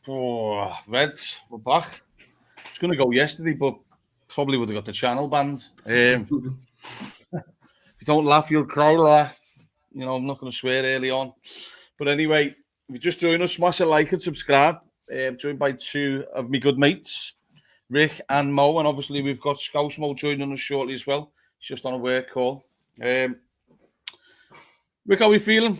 Oh, Reds, we're back. I was going to go yesterday, but probably would have got the channel banned. If you don't laugh, you'll cry. I'm not going to swear early on. But anyway, if you just join us, smash a like and subscribe. I'm joined by two of my good mates, Rick and Mo, and obviously we've got Scouse Mo joining us shortly as well. He's just on a work call. Rick, how are we feeling?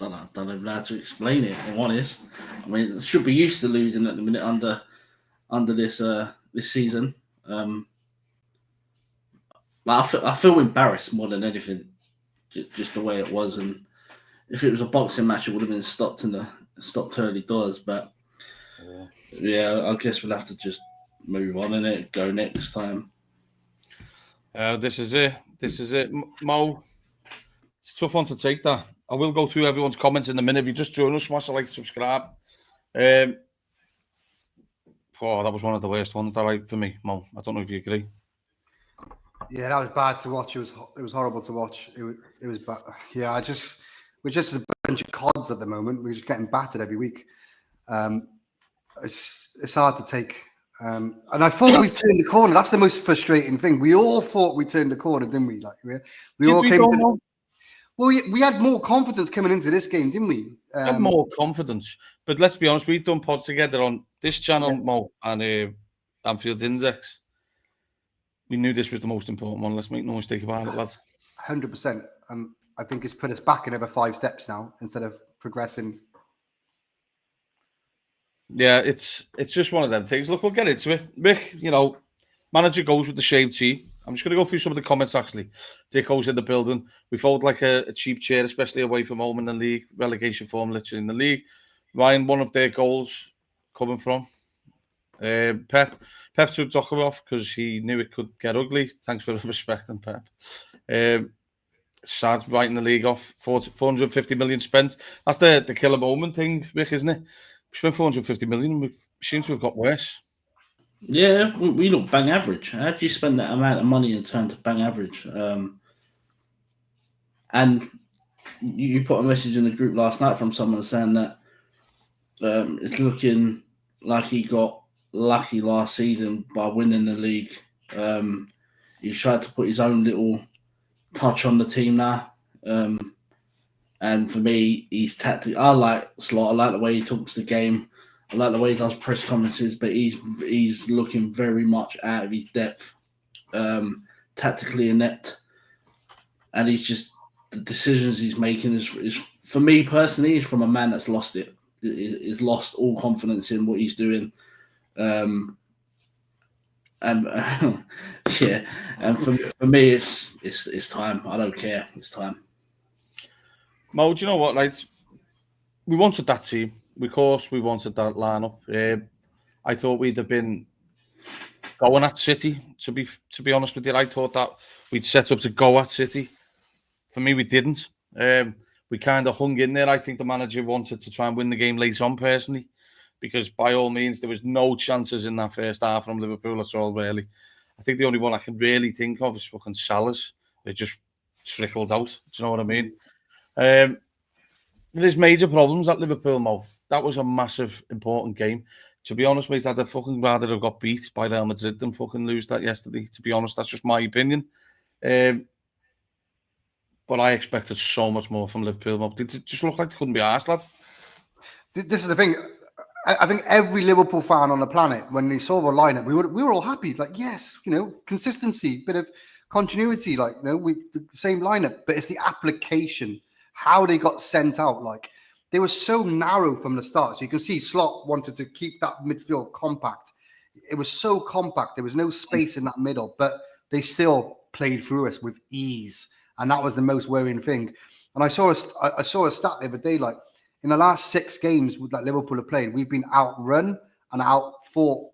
I don't know how to explain it, if I'm honest. I mean, I should be used to losing at the minute under this season. I feel embarrassed more than anything, just the way it was. And if it was a boxing match, it would have been stopped early doors. But yeah, I guess we'll have to just move on and it go next time. This is it. Mo, it's a tough one to take that. I will go through everyone's comments in a minute. If you just join us, smash a like, subscribe. That was one of the worst ones for me, Mo. I don't know if you agree. Yeah, that was bad to watch. It was horrible to watch. It was bad. Yeah, we're just a bunch of cods at the moment. We're just getting battered every week. It's hard to take. And I thought we turned the corner. That's the most frustrating thing. We all thought we turned the corner, didn't we? Like we all came to. Well, we had more confidence coming into this game, didn't we? Had more confidence, but let's be honest. We've done pods together on this channel, Mo, and Anfield Index. We knew this was the most important one. Let's make no mistake about it, lads. 100%. I think it's put us back another 5 steps now instead of progressing. Yeah, it's just one of them things. Look, we'll get into it. Rick, manager goes with the shaved team. I'm just going to go through some of the comments, actually. Dicko's in the building. We fold like a cheap chair, especially away from home in the league. Relegation form, literally in the league. Ryan, one of their goals coming from. Pep took Docker off because he knew it could get ugly. Thanks for respecting Pep. Sad writing the league off. 450 million spent. That's the killer moment thing, Rick, isn't it? We spent 450 million. We seem to have got worse. Yeah, we look bang average. How do you spend that amount of money and turn to bang average? And you put a message in the group last night from someone saying that it's looking like he got lucky last season by winning the league. He's tried to put his own little touch on the team now. And for me, he's tactic. I like Slot. I like the way he talks the game. I like the way he does press conferences, but he's looking very much out of his depth, tactically inept, and he's just the decisions he's making is for me personally, is from a man that's lost it. He's lost all confidence in what he's doing, and yeah, and for me, it's time. I don't care. It's time. Mo, do you know what? Like, we wanted that team. Of course, we wanted that lineup. I thought we'd have been going at City. To be honest with you, I thought that we'd set up to go at City. For me, we didn't. We kind of hung in there. I think the manager wanted to try and win the game later on, personally, because by all means, there was no chances in that first half from Liverpool at all, really. I think the only one I can really think of is fucking Salah's. It just trickles out. Do you know what I mean? There's major problems at Liverpool, Mo. That was a massive, important game. To be honest, mate, I'd fucking rather have got beat by Real Madrid than fucking lose that yesterday. To be honest, that's just my opinion. But I expected so much more from Liverpool, Mo. It just looked like they couldn't be arsed, lads. This is the thing. I think every Liverpool fan on the planet, when they saw the lineup, we were all happy. Like, yes, consistency, bit of continuity, like, the same lineup. But it's the application, how they got sent out. Like, they were so narrow from the start. So you can see Slot wanted to keep that midfield compact. It was so compact. There was no space in that middle, but they still played through us with ease. And that was the most worrying thing. And I saw a stat the other day, like, in the last 6 games that Liverpool have played, we've been outrun and outfought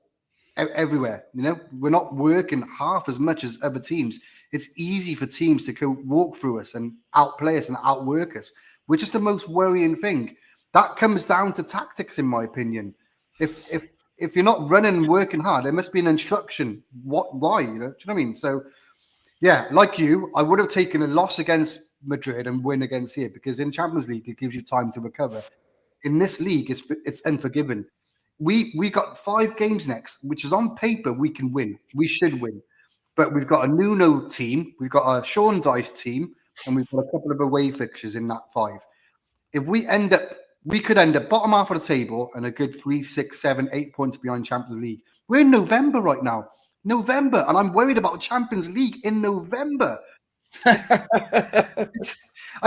everywhere. We're not working half as much as other teams. It's easy for teams to go walk through us and outplay us and outwork us, which is the most worrying thing. That comes down to tactics, in my opinion. If you're not running and working hard, there must be an instruction. Why? Do you know what I mean? So, yeah, like you, I would have taken a loss against Madrid and win against here, because in Champions League, it gives you time to recover. in this league, it's unforgiving. We got 5 games next, which is on paper we can win. We should win. But we've got a Nuno team, we've got a Sean Dice team, and we've got a couple of away fixtures in that 5. If we could end up bottom half of the table and a good 3, 6, 7, 8 points behind Champions League. We're in November right now. November, and I'm worried about Champions League in November. I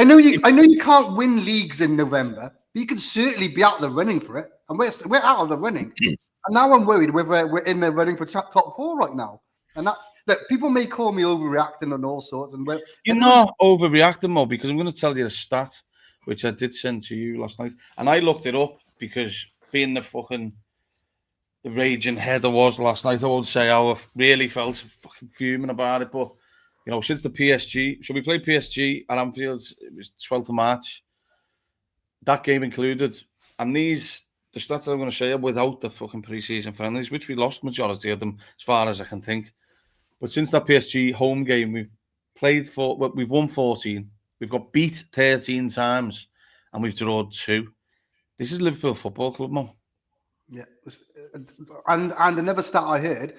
know you can't win leagues in November, but you could certainly be out of the running for it. And we're out of the running. And now I'm worried whether we're in the running for top 4 right now. And that's that. People may call me overreacting and all sorts. And you're not overreacting, Mo, because I'm going to tell you a stat which I did send to you last night, and I looked it up because being the raging head I was last night, I won't say how I really felt fucking fuming about it, but you know, since the PSG, so we played PSG at Anfield, it was 12th of March, that game included, and the stats I'm going to show you without the fucking pre-season friendlies, which we lost majority of them as far as I can think. But since that PSG home game, we've won 14, we've got beat 13 times, and we've drawn 2. This is Liverpool Football Club, Mo. Yeah, and another stat I heard: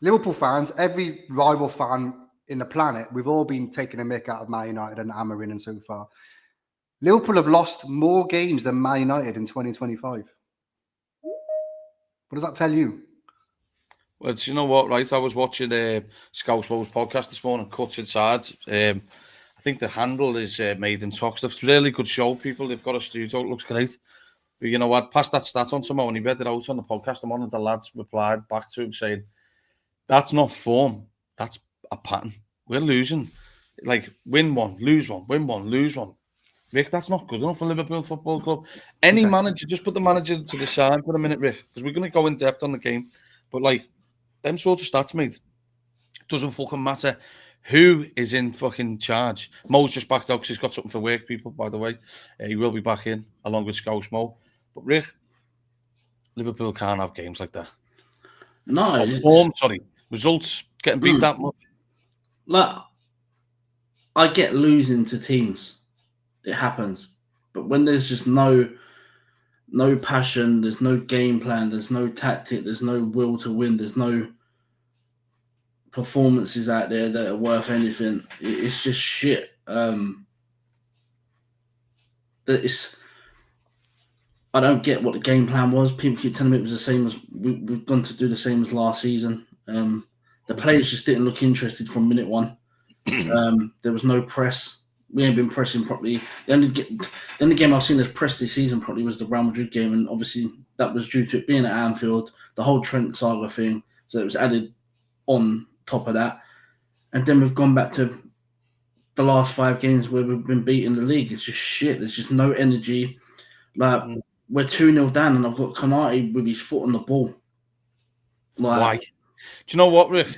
Liverpool fans, every rival fan in the planet, we've all been taking a mick out of Man United and Amarin and so far. Liverpool have lost more games than Man United in 2025. What does that tell you? Well, you know what, right? I was watching Scouse Mo's podcast this morning, Cuts Inside. I think the handle is Made in Talks. It's a really good show, people. They've got a studio. It looks great. But you know what? Passed that stat on to Mo and he read it out on the podcast. And one of the lads replied back to him saying, that's not form. That's a pattern. We're losing. Like, win one, lose one, win one, lose one. Rick, that's not good enough for Liverpool Football Club. Any manager, just put the manager to the side for a minute, Rick, because we're going to go in depth on the game. But, like, them sort of stats, mate, doesn't fucking matter who is in fucking charge. Mo's just backed out because he's got something for work, people, by the way. He will be back in, along with Scouse Mo. But, Rick, Liverpool can't have games like that. No. Results, getting beat that much. Like, I get losing to teams. It happens. But when there's just no passion, there's no game plan, there's no tactic, there's no will to win, there's no performances out there that are worth anything, it's just shit. I don't get what the game plan was. People keep telling me it was the same as we've gone to do the same as last season. The players just didn't look interested from minute one. There was no press. We ain't been pressing properly. The only game I've seen us press this season probably was the Real Madrid game, and obviously that was due to it being at Anfield, the whole Trent saga thing. So it was added on top of that. And then we've gone back to the last 5 games where we've been beating the league. It's just shit. There's just no energy. Like, we're 2-0 down, and I've got Konate with his foot on the ball. Like, why? Do you know what, Riff?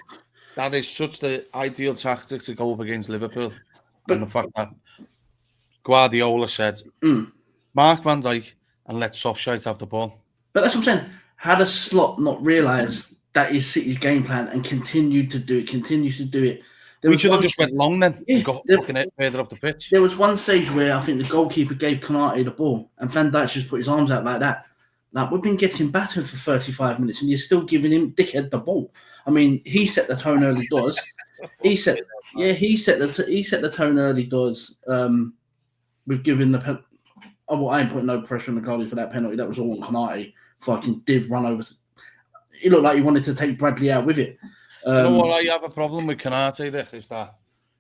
That is such the ideal tactic to go up against Liverpool. But the fact that Guardiola said, Mark Van Dijk and let Softshite have the ball. But that's what I'm saying. How does Slot not realise that is City's game plan and continue to do it? We should have just went long then and got fucking it further up the pitch. There was one stage where I think the goalkeeper gave Konate the ball and Van Dijk just put his arms out like that. Like, we've been getting battered for 35 minutes and you're still giving him dickhead the ball. I mean, he set the tone early doors. He set the tone early doors. We've given the I ain't putting no pressure on the goalie for that penalty. That was all on Konate. Fucking div run over. He looked like he wanted to take Bradley out with it. You know what? I have a problem with Konate. Is that,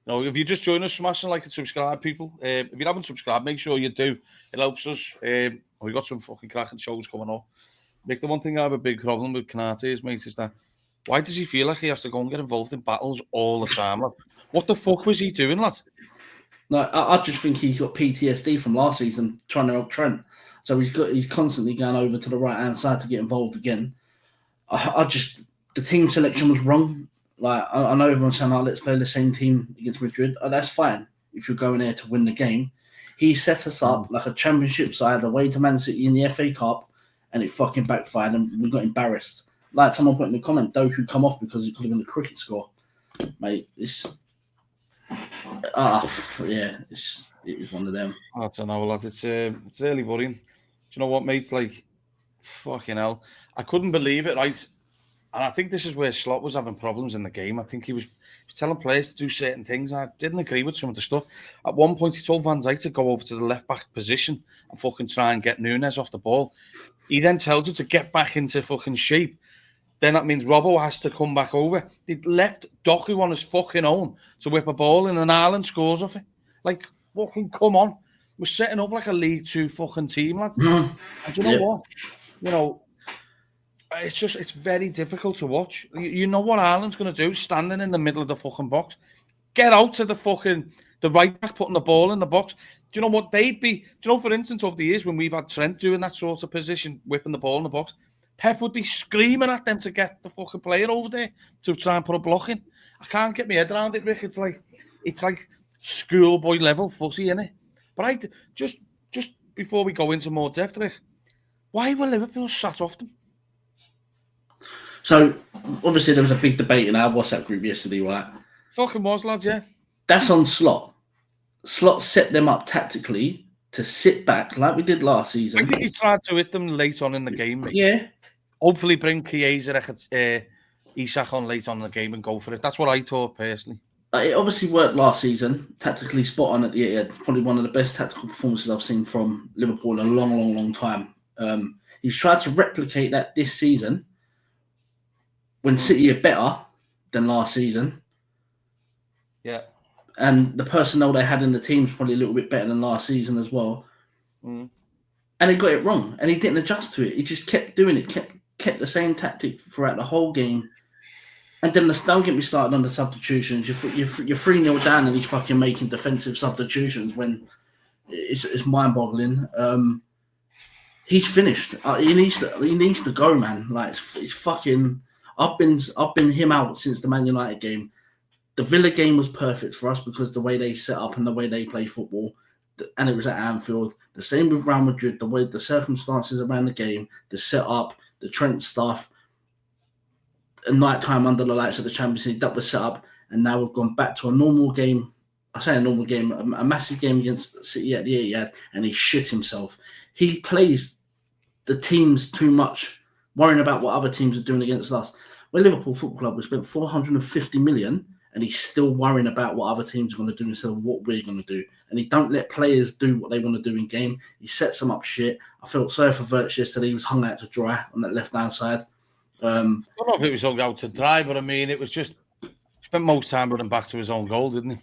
you know, if you just join us, smash and like and subscribe, people. If you haven't subscribed, make sure you do. It helps us. We got some fucking cracking shows coming up. Nick, the one thing I have a big problem with Konate is, mate, is that why does he feel like he has to go and get involved in battles all the time? Like, what the fuck was he doing, lad? No, I just think he's got PTSD from last season trying to help Trent. So he's constantly going over to the right hand side to get involved again. The team selection was wrong. Like, I know everyone's saying, let's play the same team against Madrid. That's fine if you're going there to win the game. He set us up like a championship side away to Man City in the FA Cup, and it fucking backfired, and we got embarrassed. Like someone put in the comment, Doku come off because it could have been a cricket score. Mate, it is one of them. I don't know, lad. It's really worrying. you know what, mate? Like, fucking hell. I couldn't believe it, right? And I think this is where Slot was having problems in the game. I think he was telling players to do certain things. And I didn't agree with some of the stuff. At one point, he told Van Dijk to go over to the left-back position and fucking try and get Núñez off the ball. He then tells you to get back into fucking shape. Then that means Robbo has to come back over. They left Doku on his fucking own to whip a ball in, and Ireland scores off it. Like, fucking come on. We're setting up like a League Two fucking team, lads. And do you know what? You know, it's very difficult to watch. You know what Ireland's going to do? Standing in the middle of the fucking box. Get out to the right back, putting the ball in the box. Do you know what they'd be? Do you know, for instance, over the years when we've had Trent doing that sort of position, whipping the ball in the box, Pep would be screaming at them to get the fucking player over there to try and put a block in. I can't get my head around it, Rick. It's like schoolboy level footy, innit? But just before we go into more depth, Rick, why were Liverpool shut off them? So, obviously, there was a big debate in our WhatsApp group yesterday, right? Fucking was, lads, yeah. That's on Slot. Slot set them up tactically to sit back like we did last season. I think he tried to hit them late on in the game, mate. Yeah. Hopefully bring Chiesa, Isak on late on in the game and go for it. That's what I thought, personally. It obviously worked last season. Tactically spot on at the Etihad. Probably one of the best tactical performances I've seen from Liverpool in a long time. He's tried to replicate that this season when City are better than last season. Yeah. And the personnel they had in the team is probably a little bit better than last season as well. And he got it wrong. And he didn't adjust to it. He just kept doing it, kept the same tactic throughout the whole game. And then don't get me started on the substitutions. You're 3-0 down and he's fucking making defensive substitutions when it's mind-boggling. He's finished. He needs to go, man. Like it's fucking. I've been him out since the Man United game. The Villa game was perfect for us because the way they set up and the way they play football, and it was at Anfield. The same with Real Madrid. The way the circumstances around the game, the setup, the Trent stuff. A night time under the lights of the Champions League, that was set up, and now we've gone back to a normal game. I say a normal game, a massive game against City at the Etihad, and he shit himself. He plays the teams too much, worrying about what other teams are doing against us. Well, Liverpool Football Club, we spent 450 million, and he's still worrying about what other teams are going to do instead of what we're going to do. And he don't let players do what they want to do in game. He sets them up shit. I felt sorry for Virtue yesterday. He was hung out to dry on that left-hand side. I don't know if it was hung out to dry, but I mean, it was just spent most time running back to his own goal, didn't he?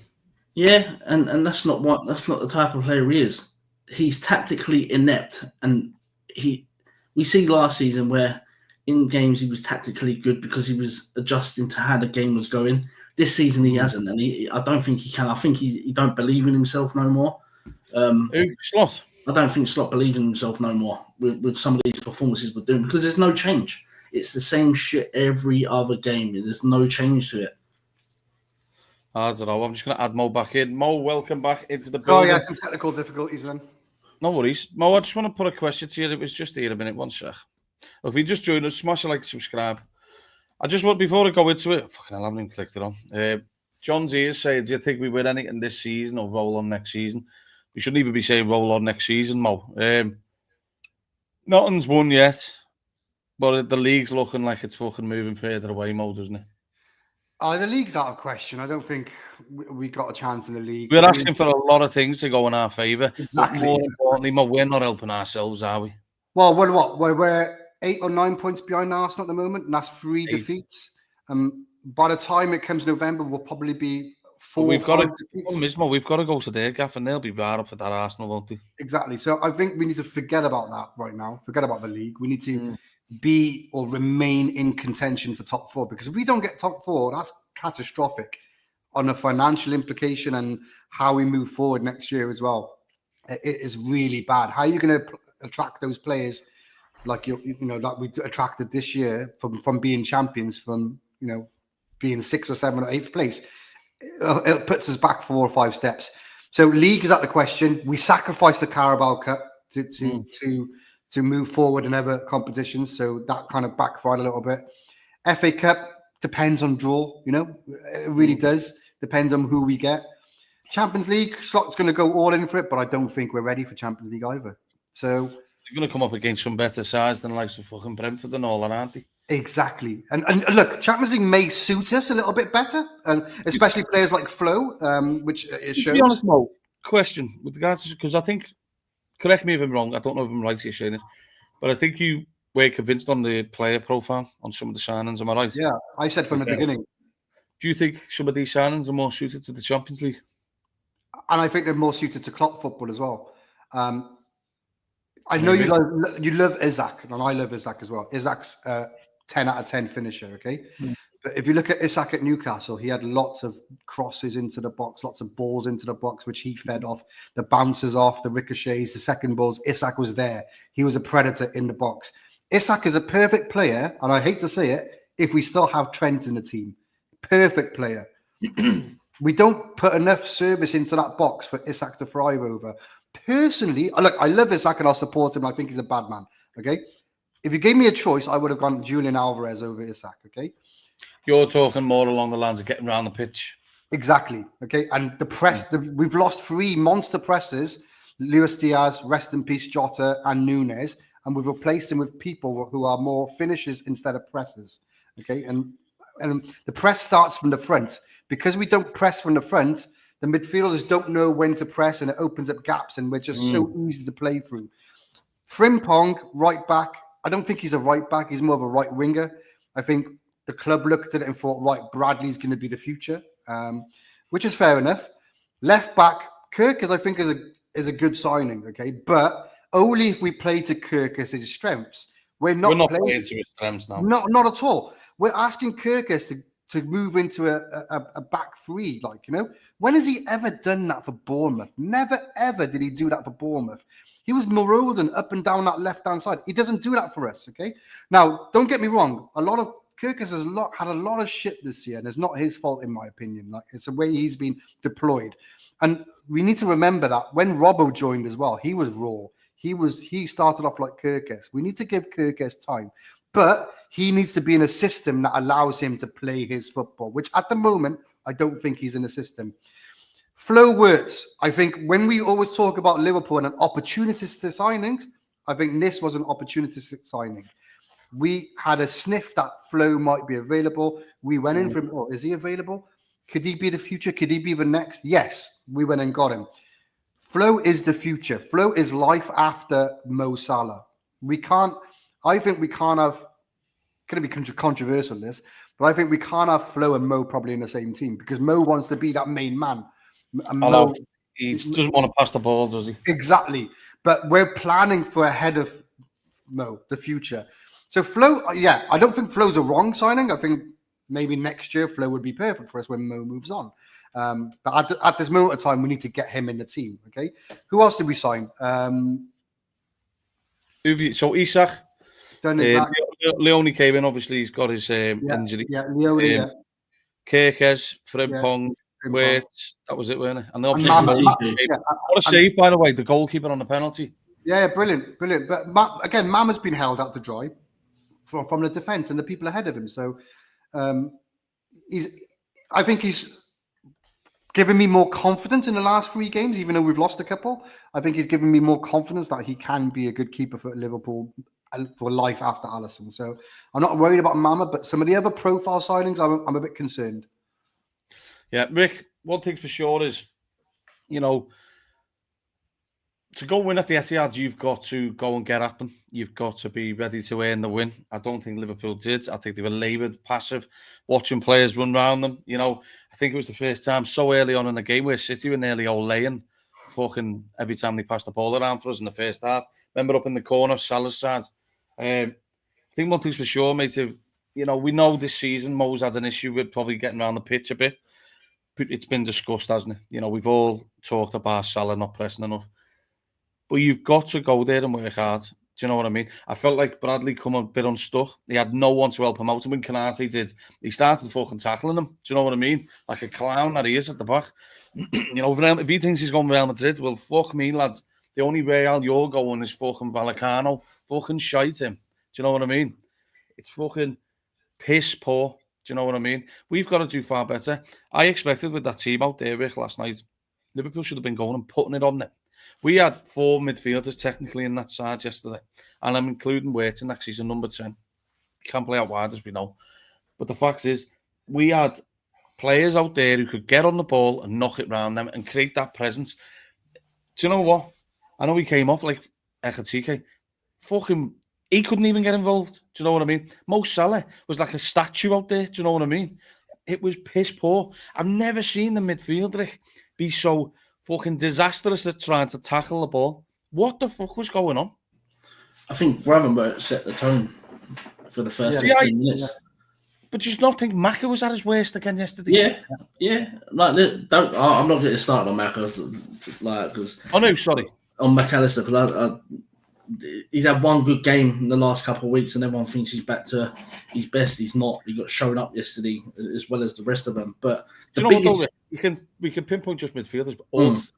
Yeah, and that's not the type of player he is. He's tactically inept, and we see last season where in games he was tactically good because he was adjusting to how the game was going. This season he hasn't, and I don't think he can. I think he don't believe in himself no more. Slot. I don't think Slot believes in himself no more with some of these performances we're doing because there's no change. It's the same shit every other game. There's no change to it. I don't know. I'm just going to add Mo back in. Mo, welcome back into the building. Oh, yeah, some technical difficulties then. No worries. Mo, I just want to put a question to you. It was just here a minute. One sec. If you just join us, smash a like, subscribe. I just want, before I go into it, fucking hell, I haven't even clicked it on. John's here saying, do you think we win anything this season or roll on next season? We shouldn't even be saying roll on next season, Mo. Nothing's won yet. But the league's looking like it's fucking moving further away, Mo, doesn't it? The league's out of question. I don't think we got a chance in the league. We're asking for a lot of things to go in our favour. Exactly. More importantly, Mo, we're not helping ourselves, are we? Well, we're 8 or 9 points behind Arsenal at the moment, and that's 3 defeats. By the time it comes November, we'll probably be 4 or 5 defeats. We've got to go to their gaff, and they'll be right up for that Arsenal, won't they? Exactly. So I think we need to forget about that right now. Forget about the league. We need to be or remain in contention for top 4, because if we don't get top 4, that's catastrophic on a financial implication and how we move forward next year as well. It is really bad. How are you going to attract those players like like we attracted this year from being champions, from being 6th or 7th or 8th place? It puts us back 4 or 5 steps. So league is out the question. We sacrificed the Carabao Cup to move forward in other competitions, so that kind of backfired a little bit. FA Cup depends on draw, it really does. Depends on who we get. Champions League, Slot's going to go all in for it, but I don't think we're ready for Champions League either. So They're going to come up against some better sides than likes of fucking Brentford and all that, aren't they? Exactly. And look, Champions League may suit us a little bit better, and especially players like Flo, which it shows. To be honest, Mo, question with regards to, because I think, correct me if I'm wrong, I don't know if I'm right here saying it, but I think you were convinced on the player profile on some of the signings, am I right? Yeah, I said from the beginning. Do you think some of these signings are more suited to the Champions League? And I think they're more suited to Klopp football as well. I know you love Isaac, and I love Isaac as well. Isaac's 10 out of 10 finisher, okay? But if you look at Isaac at Newcastle, he had lots of crosses into the box, lots of balls into the box, which he fed off. The bounces off, the ricochets, the second balls. Isaac was there. He was a predator in the box. Isaac is a perfect player, and I hate to say it, if we still have Trent in the team. Perfect player. We don't put enough service into that box for Isaac to thrive over. Personally, look, I love Isaac and I'll support him. I think he's a bad man, okay? If you gave me a choice, I would have gone Julian Alvarez over Isaac, okay? You're talking more along the lines of getting around the pitch. Exactly, okay? And the press, we've lost 3 monster presses, Luis Diaz, rest in peace, Jota, and Nunes, and we've replaced them with people who are more finishers instead of pressers, okay? And the press starts from the front. Because we don't press from the front, the midfielders don't know when to press, and it opens up gaps, and we're just so easy to play through. Frimpong, right back. I don't think he's a right back. He's more of a right winger. I think the club looked at it and thought, right, Bradley's going to be the future, which is fair enough. Left back, Kirkus, I think, is a good signing, okay? But only if we play to Kirkus' strengths. We're not playing to his strengths now. Not at all. We're asking Kirkus to move into a back 3, like, you know. When has he ever done that for Bournemouth? Never, ever did he do that for Bournemouth. He was marauding up and down that left-hand side. He doesn't do that for us, okay? Now, don't get me wrong. Kirkus has had a lot of shit this year, and it's not his fault, in my opinion. Like, it's the way he's been deployed. And we need to remember that when Robbo joined as well, he was raw. He started off like Kirkus. We need to give Kirkus time. But he needs to be in a system that allows him to play his football, which at the moment, I don't think he's in a system. Flo Wirtz, I think when we always talk about Liverpool and an opportunistic signings, I think this was an opportunistic signing. We had a sniff that Flo might be available. We went in for him. Oh, is he available? Could he be the future? Could he be the next? Yes, we went and got him. Flo is the future. Flo is life after Mo Salah. I think we can't have, going to be controversial this, but I think we can't have Flo and Mo probably in the same team because Mo wants to be that main man. He doesn't want to pass the ball, does he? Exactly. But we're planning for ahead of Mo, the future. So Flo, yeah, I don't think Flo's a wrong signing. I think maybe next year Flo would be perfect for us when Mo moves on. But at this moment of time, we need to get him in the team. Okay. Who else did we sign? So Isak. Leone came in. Obviously, he's got his injury. Yeah, Leone. Kirkus, Frimpong, Wirtz. That was it, weren't it? And obviously, what a save, by the way, the goalkeeper on the penalty. Yeah, brilliant. But again, Mama's been held out to dry from the defence and the people ahead of him. So I think he's given me more confidence in the last 3 games, even though we've lost a couple. I think he's given me more confidence that he can be a good keeper for Liverpool for life after Alisson. So I'm not worried about Mama, but some of the other profile signings, I'm a bit concerned. Yeah, Rick, one thing for sure is, you know, to go win at the Etihad, you've got to go and get at them. You've got to be ready to earn the win. I don't think Liverpool did. I think they were laboured, passive, watching players run around them. You know, I think it was the first time so early on in the game where City were nearly all laying fucking every time they passed the ball around for us in the first half. Remember up in the corner, Salah's side. I think one thing's for sure, mate, you know, we know this season Mo's had an issue with probably getting around the pitch a bit. It's been discussed, hasn't it? You know, we've all talked about Salah not pressing enough. But you've got to go there and work hard. Do you know what I mean? I felt like Bradley come a bit unstuck. He had no one to help him out. And when Kanate did, he started fucking tackling him. Do you know what I mean? Like a clown that he is at the back. You know, if he thinks he's going to Real Madrid, well, fuck me, lads. The only Real you're going is fucking Vallecano. Fucking shite him. Do you know what I mean? It's fucking piss poor. Do you know what I mean? We've got to do far better. I expected with that team out there, Rick, last night, Liverpool should have been going and putting it on them. We had 4 midfielders technically in that side yesterday, and I'm including Waiting next season, number 10. Can't play out wide, as we know. But the fact is, we had players out there who could get on the ball and knock it round them and create that presence. Do you know what? I know he came off like Ekatike. Fucking, he couldn't even get involved. Do you know what I mean? Mo Salah was like a statue out there. Do you know what I mean? It was piss poor. I've never seen the midfielder be so fucking disastrous at trying to tackle the ball. What the fuck was going on? I think Gravenberch set the tone for the first 15 minutes. Yeah. But do you not think Maka was at his worst again yesterday? Yeah. Like, I'm not getting started on Maka. Like, cause oh no, sorry. On McAllister, because he's had one good game in the last couple of weeks, and everyone thinks he's back to his best. He's not. He got shown up yesterday as well as the rest of them. But we can pinpoint just midfielders, but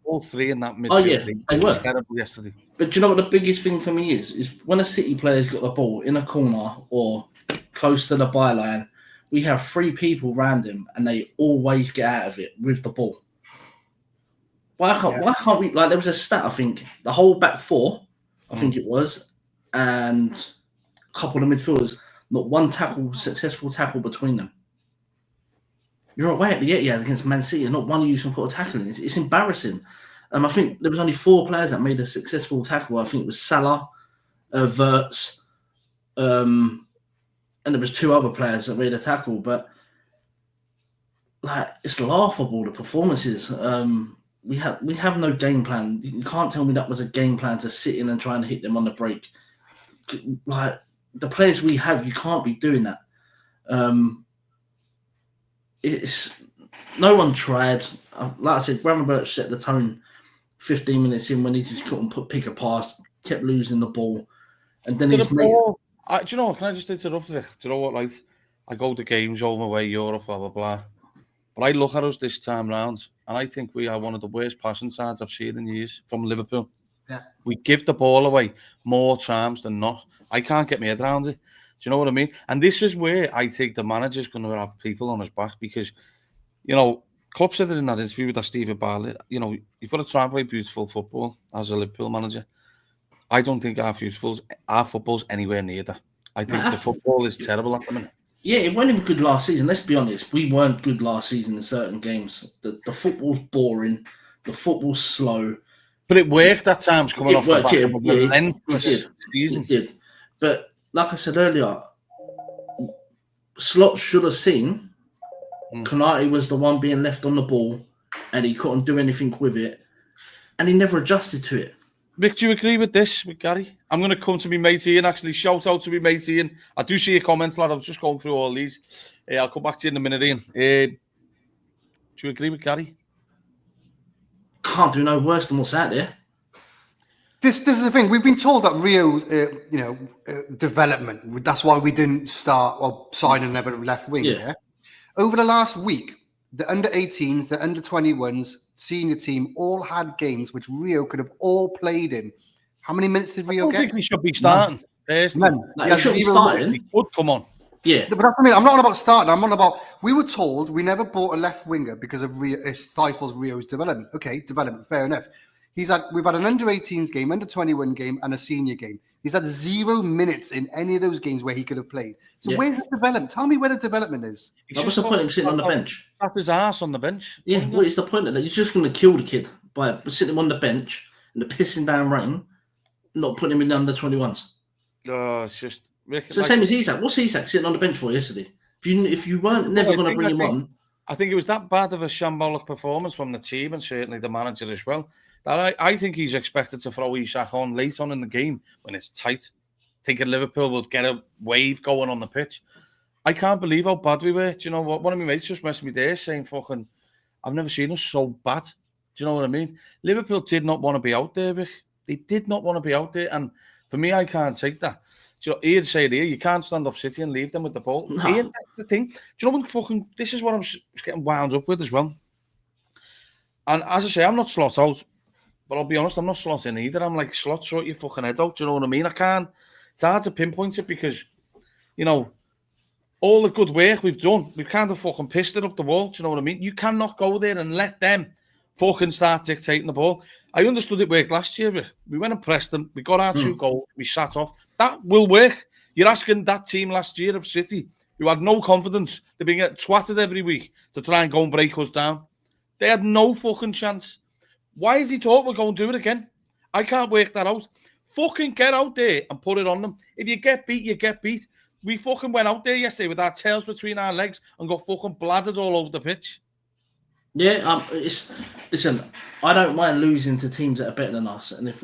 all 3 in that midfield. Oh yeah, they were terrible yesterday. But do you know what the biggest thing for me is when a City player's got the ball in a corner or close to the byline, we have 3 people around him, and they always get out of it with the ball. Why can't we? Like, there was a stat, I think, the whole back 4. I think it was, and a couple of midfielders, not one successful tackle between them. You're away at the Etihad against Man City, and not one of you can put a tackle in. It's embarrassing. I think there was only 4 players that made a successful tackle. I think it was Salah, Wirtz, and there was 2 other players that made a tackle. But like, it's laughable, the performances. We have no game plan. You can't tell me that was a game plan to sit in and try and hit them on the break. Like, the players we have, you can't be doing that. It's no one tried. Like I said, Gravenberch set the tone 15 minutes in when he just couldn't pick a pass, kept losing the ball, and then he's made. Do you know? Can I just interrupt you? Do you know what? Like, I go to games all my way, Europe, blah blah blah. But I look at us this time round, and I think we are one of the worst passing sides I've seen in years from Liverpool. Yeah. We give the ball away more times than not. I can't get my head around it. Do you know what I mean? And this is where I think the manager's going to have people on his back because, you know, Klopp said it in that interview with Steve Bartlett, you know, you've got to try and play beautiful football as a Liverpool manager. I don't think our football's anywhere near that. I think the football is terrible at the minute. Yeah, it wasn't even good last season. Let's be honest. We weren't good last season in certain games. The football's boring. The football's slow. But it worked at times coming off the back of the relentless season. It did. But like I said earlier, Slot should have seen Konate was the one being left on the ball and he couldn't do anything with it. And he never adjusted to it. Rick, do you agree with this, with Gary? I'm going to come to me mate Ian, actually. Shout out to me mate Ian. I do see your comments, lad. I was just going through all these. I'll come back to you in a minute, Ian. Do you agree with Gary? Can't do no worse than what's out there. This is the thing. We've been told that Rio's, development. That's why we didn't start or sign another left wing. Yeah. Over the last week, the under-18s, the under-21s, senior team all had games which Rio could have all played in. How many minutes did Rio get? I think he should be starting. He should be starting. He could come on. Yeah. But that's what I mean. I'm not on about starting. I'm on about, we were told we never bought a left winger because of Rio, it stifles Rio's development. Okay, development, fair enough. We've had an under-18s game, under-21 game, and a senior game. He's had 0 minutes in any of those games where he could have played. So where's the development? Tell me where the development is. What's the point of him sitting on the bench? That's his ass on the bench. Yeah, what is the point of that? You're just going to kill the kid by sitting him on the bench in the pissing down rain, not putting him in the under-21s. Oh, it's just... It's the same as Isak. What's Isak sitting on the bench for yesterday? If you weren't never going to bring him on... I think it was that bad of a shambolic performance from the team and certainly the manager as well. That I think he's expected to throw Isak on late on in the game when it's tight, thinking Liverpool would get a wave going on the pitch. I can't believe how bad we were. Do you know what? One of my mates just messaged me there saying, fucking, I've never seen us so bad. Do you know what I mean? Liverpool did not want to be out there, Rick. They did not want to be out there. And for me, I can't take that. Do you know, Ian said here, you can't stand off City and leave them with the ball. No. Ian, that's the thing. Do you know what fucking, this is what I'm getting wound up with as well. And as I say, I'm not slot out. But I'll be honest, I'm not slotting either. I'm like, slot, sort your fucking head out. Do you know what I mean? I can't. It's hard to pinpoint it because, you know, all the good work we've done, we've kind of fucking pissed it up the wall. Do you know what I mean? You cannot go there and let them fucking start dictating the ball. I understood it worked last year, Rick. We went and pressed them. We got our 2 goals. We sat off. That will work. You're asking that team last year of City, who had no confidence, they've been getting twatted every week to try and go and break us down. They had no fucking chance. Why is he thought we're going to do it again? I can't work that out. Fucking get out there and put it on them. If you get beat, you get beat. We fucking went out there yesterday with our tails between our legs and got fucking bladdered all over the pitch. Yeah, listen. I don't mind losing to teams that are better than us, and if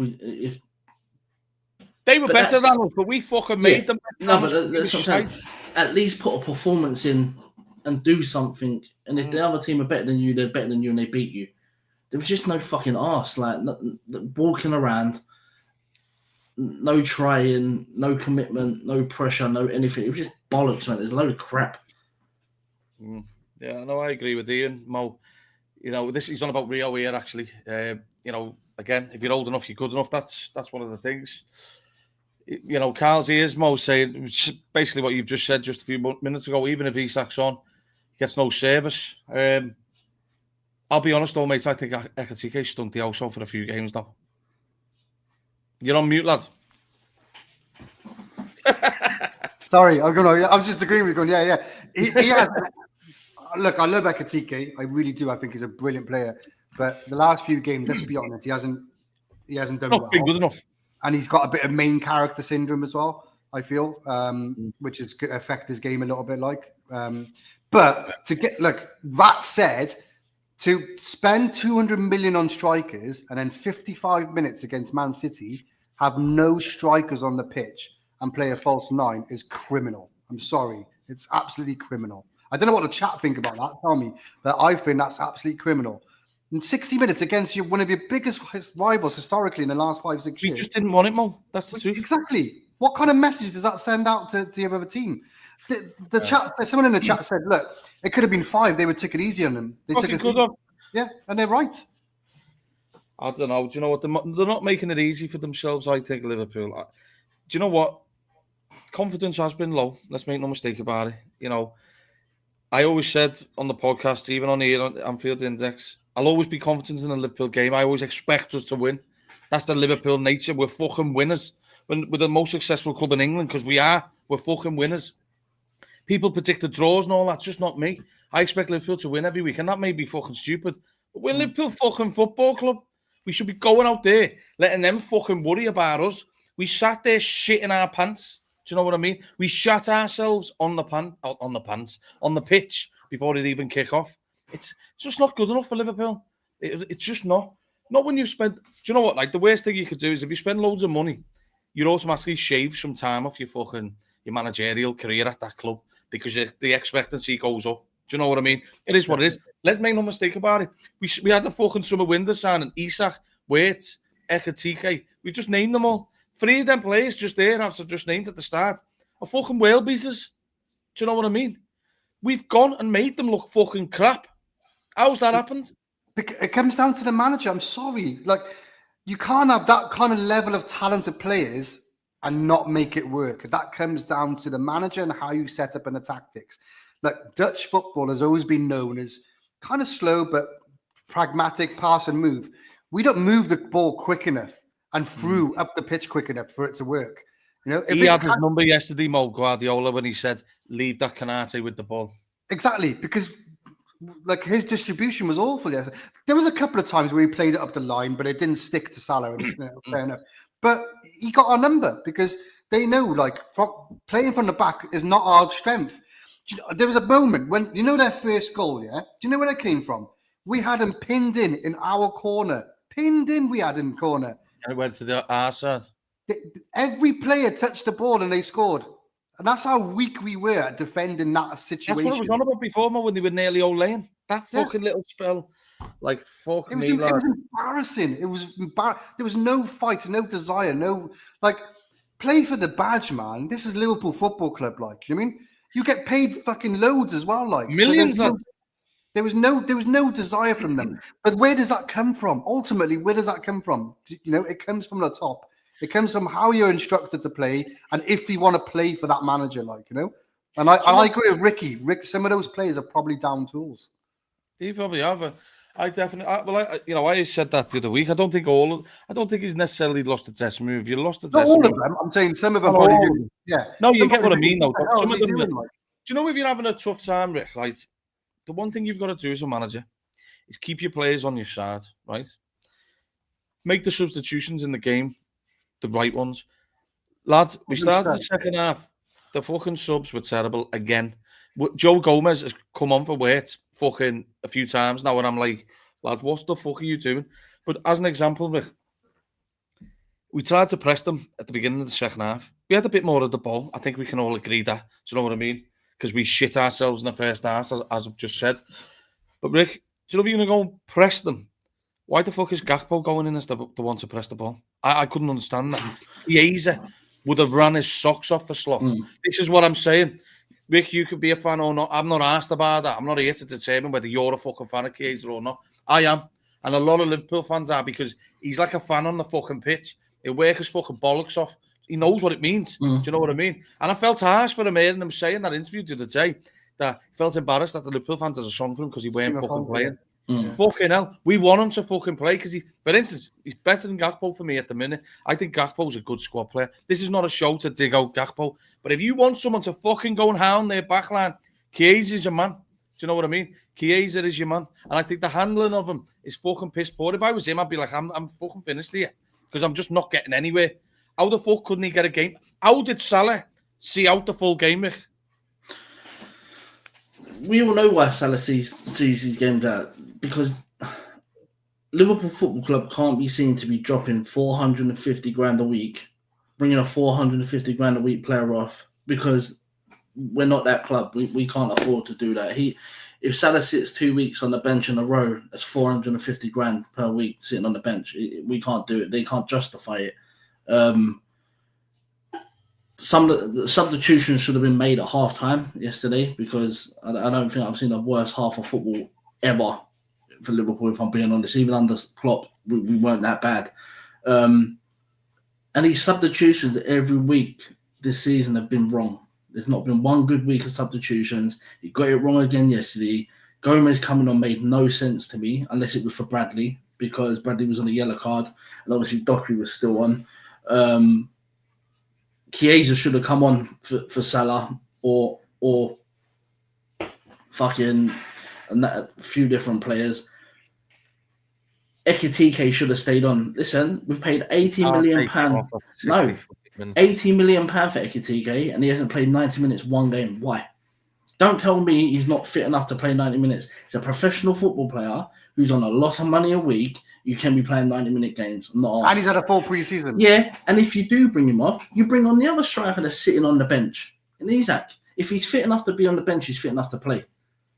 they were better than us, but we fucking made them. No, but that's what I'm saying. At least put a performance in and do something. And if the other team are better than you, they're better than you, and they beat you. There was just no fucking arse, like walking around, no trying, no commitment, no pressure, no anything. It was just bollocks, man. There's a load of crap. Yeah, no, I agree with Ian, Mo. He's on about Rio here, actually. Again, if you're old enough, you're good enough. That's one of the things. Carl's ears, Mo, saying basically what you've just said just a few minutes ago. Even if Isak's on, he gets no service. I'll be honest, though, mate. I think Ekatike stunk the house out for a few games now. You're on mute, lad. Sorry, I was just agreeing with you. Yeah. He has. Look, I love Ekatike. I really do. I think he's a brilliant player. But the last few games, let's be honest, he hasn't done well. Not been good enough. And he's got a bit of main character syndrome as well, I feel, which is going to affect his game a little bit. But that said, to spend 200 million on strikers and then 55 minutes against Man City, have no strikers on the pitch and play a false 9 is criminal. I'm sorry. It's absolutely criminal. I don't know what the chat think about that. Tell me. But I think that's absolutely criminal. In 60 minutes against one of your biggest rivals historically in the last 5-6 years. We just didn't want it, Mo. That's the truth. Exactly. What kind of message does that send out to the other team? The chat. Someone in the chat said, "Look, it could have been 5. They would take it easy on them. They took it easy." Yeah, and they're right. I don't know. Do you know what? They're not making it easy for themselves, I think, Liverpool. Do you know what? Confidence has been low. Let's make no mistake about it. I always said on the podcast, even on here on Anfield Index, I'll always be confident in the Liverpool game. I always expect us to win. That's the Liverpool nature. We're fucking winners. We're the most successful club in England because we are. We're fucking winners. People predict the draws and all that. It's just not me. I expect Liverpool to win every week, and that may be fucking stupid. But we're Liverpool fucking football club. We should be going out there, letting them fucking worry about us. We sat there shitting our pants. Do you know what I mean? We shat ourselves on the pitch before it even kick off. It's just not good enough for Liverpool. It's just not. Not when you've spent. Do you know what? Like the worst thing you could do is if you spend loads of money, you'd automatically shave some time off your managerial career at that club because the expectancy goes up. Do you know what I mean? It is what it is. Let's make no mistake about it. We had the fucking summer window signing. Isak, Wirtz, Ekatike. We just named them all. 3 of them players just there, I've just named at the start, are fucking whale beaters. Do you know what I mean? We've gone and made them look fucking crap. How's that happened? It comes down to the manager. I'm sorry. You can't have that kind of level of talented players and not make it work. That comes down to the manager and how you set up in the tactics. Dutch football has always been known as kind of slow but pragmatic pass and move. We don't move the ball quick enough and through up the pitch quick enough for it to work. He had his number yesterday, Mo Guardiola, when he said, "Leave that Canate with the ball." Exactly, because his distribution was awful. Yes, there was a couple of times where he played it up the line, but it didn't stick to Salah. Fair enough. But he got our number because they know, playing from the back is not our strength. There was a moment when their first goal. Yeah, do you know where it came from? We had him pinned in our corner. We had him corner. And it went to the our side. Every player touched the ball and they scored. And that's how weak we were at defending that situation. That's what I was on about before, when they were nearly all laying. That fucking little spell. Fuck me. It was embarrassing. It was there was no fight, no desire, play for the badge, man. This is Liverpool Football Club, you know what I mean? You get paid fucking loads as well, millions. There was no desire from them. But where does that come from? Ultimately, where does that come from? It comes from the top. It comes from how you're instructed to play, and if you want to play for that manager, And I agree with Ricky. Some of those players are probably down tools. You probably have. I definitely, I said that the other week. I don't think he's necessarily lost the dressing room. If you lost the Not dressing all of room, them. I'm saying some of them not probably all of didn't. them. Yeah. No, you Some get what I probably mean, think, though. what the But hell some is of he them, doing? Like, do you know if you're having a tough time, Rick? Right, the one thing you've got to do as a manager is keep your players on your side, right? Make the substitutions in the game the right ones. Lads, we started the second half. The fucking subs were terrible again. Joe Gomez has come on for weight fucking a few times now, and I'm like, lad, what the fuck are you doing? But as an example, Rick, we tried to press them at the beginning of the second half. We had a bit more of the ball. I think we can all agree that. Do you know what I mean? Because we shit ourselves in the first half, as I've just said. But Rick, do you know if you're going to go and press them? Why the fuck is Gakpo going in as the one to press the ball? I couldn't understand that. Chiesa would have ran his socks off for Slot. This is what I'm saying. Rick, you could be a fan or not. I'm not asked about that. I'm not here to determine whether you're a fucking fan of Chiesa or not. I am. And a lot of Liverpool fans are, because he's like a fan on the fucking pitch. He'll work his fucking bollocks off. He knows what it means. Do you know what I mean? And I felt harsh for him hearing him saying that interview the other day, that he felt embarrassed that the Liverpool fans had a song for him because he weren't fucking playing. Fucking hell. We want him to fucking play because for instance, he's better than Gakpo for me at the minute. I think Gakpo's a good squad player. This is not a show to dig out Gakpo. But if you want someone to fucking go and hound their backline, Chiesa is your man. Do you know what I mean? Chiesa is your man. And I think the handling of him is fucking piss poor. If I was him, I'd be like, I'm fucking finished here because I'm just not getting anywhere. How the fuck couldn't he get a game? How did Salah see out the full game, Mick? We all know why Salah sees these games out, because Liverpool Football Club can't be seen to be dropping 450 grand a week, bringing a 450 grand a week player off, because we're not that club. We can't afford to do that. If Salah sits 2 weeks on the bench in a row, that's 450 grand per week sitting on the bench. We can't do it. They can't justify it. Some of the substitutions should have been made at half time yesterday, because I don't think I've seen a worse half of football ever for Liverpool, if I'm being honest. Even under Klopp, we weren't that bad. And these substitutions every week this season have been wrong. There's not been one good week of substitutions. He got it wrong again yesterday. Gomez coming on made no sense to me, unless it was for Bradley, because Bradley was on a yellow card, and obviously Dockery was still on. Chiesa should have come on for Salah or fucking a few different players. Ekitike should have stayed on. Listen, we've paid £80 million. No, £80 million for Ekitike, and he hasn't played 90 minutes one game. Why? Don't tell me he's not fit enough to play 90 minutes. He's a professional football player who's on a lot of money a week. You can be playing 90-minute games. I'm not asked. And he's had a full pre-season. Yeah, and if you do bring him off, you bring on the other striker that's sitting on the bench. And Isaac, if he's fit enough to be on the bench, he's fit enough to play.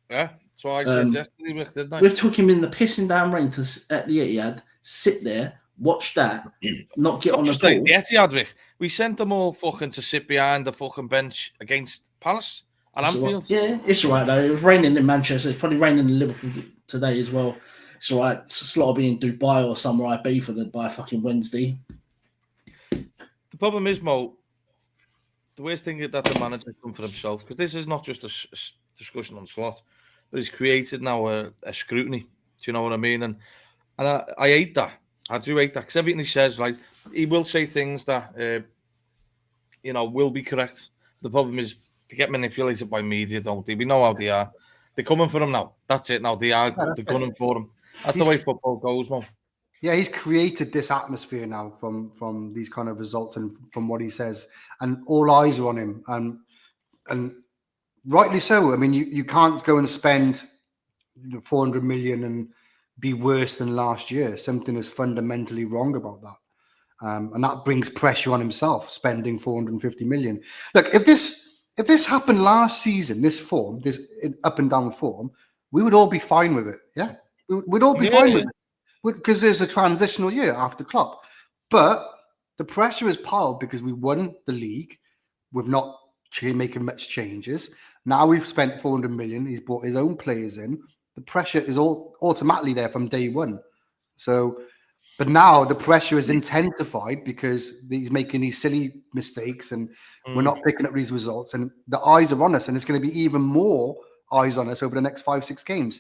Yeah, that's what I said yesterday, didn't I? We've took him in the pissing down rain at the Etihad, sit there, watch that, not get on the ball. The Etihad, Rick. We sent them all fucking to sit behind the fucking bench against Palace at Anfield. Yeah, it's all right, though. It was raining in Manchester. It's probably raining in Liverpool today as well. It's all right. Slot will be in Dubai or somewhere by fucking Wednesday. The problem is, Mo, the worst thing is that the manager done for himself, because this is not just a discussion on Slot, but he's created now a scrutiny. Do you know what I mean? And I hate that. I do hate that, because everything he says, right, he will say things that, will be correct. The problem is they get manipulated by media, don't they? We know how they are. They're coming for him now. That's it now. They're gunning for him. That's the way football goes, man. Yeah, he's created this atmosphere now from these kind of results and from what he says, and all eyes are on him, and rightly so. I mean, you can't go and spend 400 million and be worse than last year. Something is fundamentally wrong about that, and that brings pressure on himself. Spending 450 million. Look, if this happened last season, this form, this up and down form, we would all be fine with it. Yeah. We'd all be fine with it, because there's a transitional year after Klopp. But the pressure is piled because we won the league. We've not making much changes. Now we've spent 400 million. He's brought his own players in. The pressure is all automatically there from day one. So, but now the pressure is intensified because he's making these silly mistakes, and we're not picking up these results. And the eyes are on us, and it's going to be even more eyes on us over the next 5-6 games.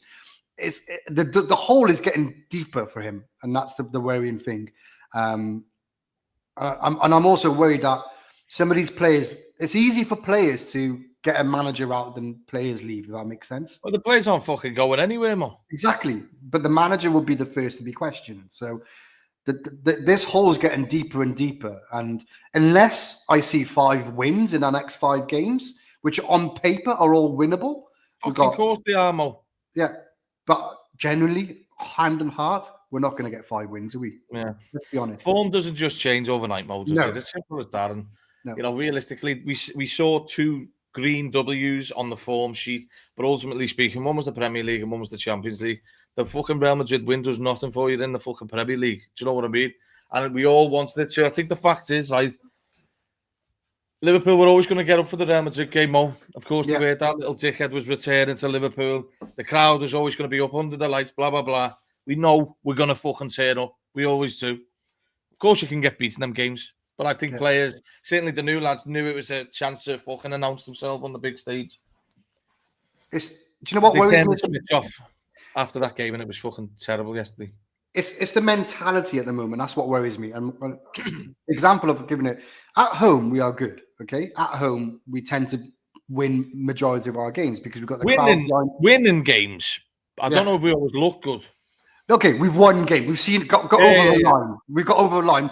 the hole is getting deeper for him, and that's the worrying thing. I'm also worried that some of these players, it's easy for players to get a manager out than players leave, if that makes sense. Well, the players aren't fucking going anywhere, man. Exactly. But the manager will be the first to be questioned. So this hole is getting deeper and deeper. And unless I see 5 wins in our next 5 games, which on paper are all winnable. Of course they are, Mo. Yeah. But generally, hand on heart, we're not going to get 5 wins, are we? Yeah. Let's be honest. Form doesn't just change overnight, Mo. Does No. it? It's simple as that. And, No. you know, realistically, we saw 2 green W's on the form sheet, but ultimately speaking, one was the Premier League and one was the Champions League. The fucking Real Madrid win does nothing for you in the fucking Premier League. Do you know what I mean? And we all wanted it to. I think the fact is, right, Liverpool were always going to get up for the Real Madrid game, Mo. Of course, the way that little dickhead was returning to Liverpool, the crowd was always going to be up under the lights, blah, blah, blah. We know we're going to fucking turn up. We always do. Of course, you can get beaten in them games. But I think players, certainly the new lads, knew it was a chance to fucking announce themselves on the big stage. Do you know what worries me? They turned the switch off after that game, and it was fucking terrible yesterday. It's the mentality at the moment. That's what worries me. And example of giving it at home, we are good. Okay, at home we tend to win majority of our games because we've got the winning games. I don't know if we always look good. Okay, we've won game. We've seen got over the line. We've got over the line.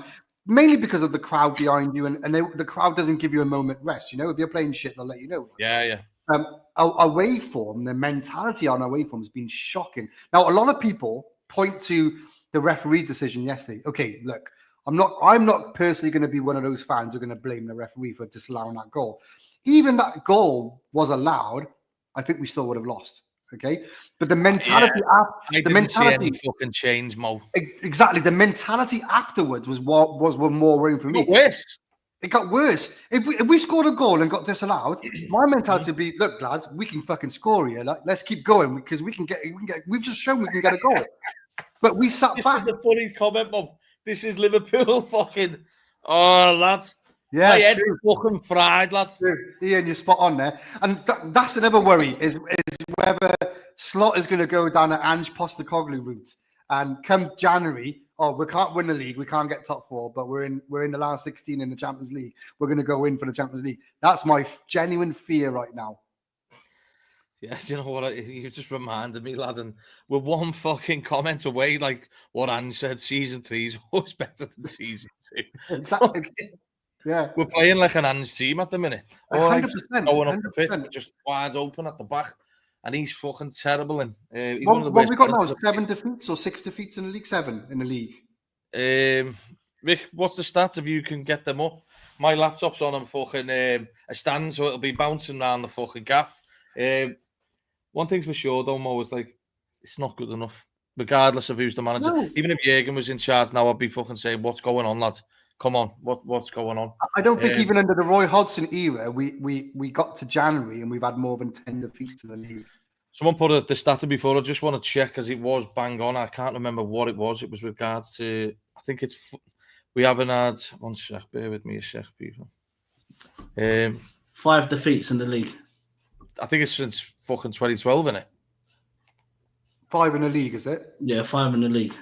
Mainly because of the crowd behind you, and the crowd doesn't give you a moment rest. You know, if you're playing shit, they'll let you know. Yeah. Away form, the mentality on away form has been shocking. Now, a lot of people point to the referee decision yesterday. Okay, look, I'm not personally going to be one of those fans who are going to blame the referee for disallowing that goal. Even that goal was allowed, I think we still would have lost. Okay, but the mentality see any fucking change, Mo. Exactly, the mentality afterwards was more worrying for me. It got worse. If we scored a goal and got disallowed, my mentality would be: look, lads, we can fucking score here. Like, let's keep going because we can get. We've just shown we can get a goal, but we sat back. This is a funny comment, Mo. This is Liverpool fucking. Oh, lads. Yeah, my head's fucking fried, lads. Ian, you're spot on there. And that's another worry is whether Slot is going to go down an Ange Postecoglou route. And come January, we can't win the league, we can't get top 4, but we're in the last 16 in the Champions League. We're going to go in for the Champions League. That's my genuine fear right now. Yes, you know what? You just reminded me, lads, and we're one fucking comment away, like what Ange said, season 3 is always better than season 2. Exactly. Yeah, we're playing like an Ange team at the minute. 100%. Going up the pitch, just wide open at the back, and he's fucking terrible. And what we got now is 7 defeats or 6 defeats in the league. 7 in the league. Rick, what's the stats if you can get them up? My laptop's on fucking a stand, so it'll be bouncing around the fucking gaff. One thing's for sure, though, Mo, is like it's not good enough, regardless of who's the manager. No. Even if Jurgen was in charge now, I'd be fucking saying, "What's going on, lads? Come on, what's going on?" I don't think even under the Roy Hodgson era, we got to January and we've had more than 10 defeats in the league. Someone put the stat before. I just want to check because it was bang on. I can't remember what it was. It was regards to. I think we haven't had. One sec. Bear with me a sec, people. 5 defeats in the league. I think it's since fucking 2012, isn't it? 5 in the league, is it? Yeah, 5 in the league.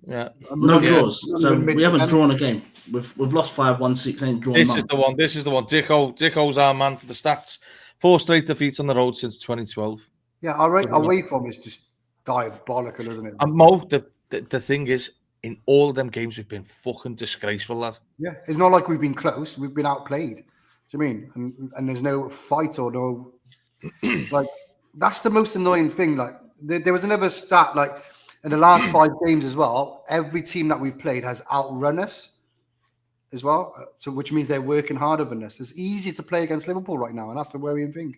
Yeah. No draws. So we haven't drawn a game. We've lost 5, won 6, ain't drawn. This is the one. This is the one. Dicko's our man for the stats. 4 straight defeats on the road since 2012. Yeah, our away form is just diabolical, isn't it? And Mo, the thing is, in all of them games, we've been fucking disgraceful, lad. Yeah, it's not like we've been close. We've been outplayed. Do you mean? And there's no fight or no like. That's the most annoying thing. Like there was another stat like in the last 5 games as well. Every team that we've played has outrun us as well. So which means they're working harder than us. It's easy to play against Liverpool right now, and that's the worrying thing.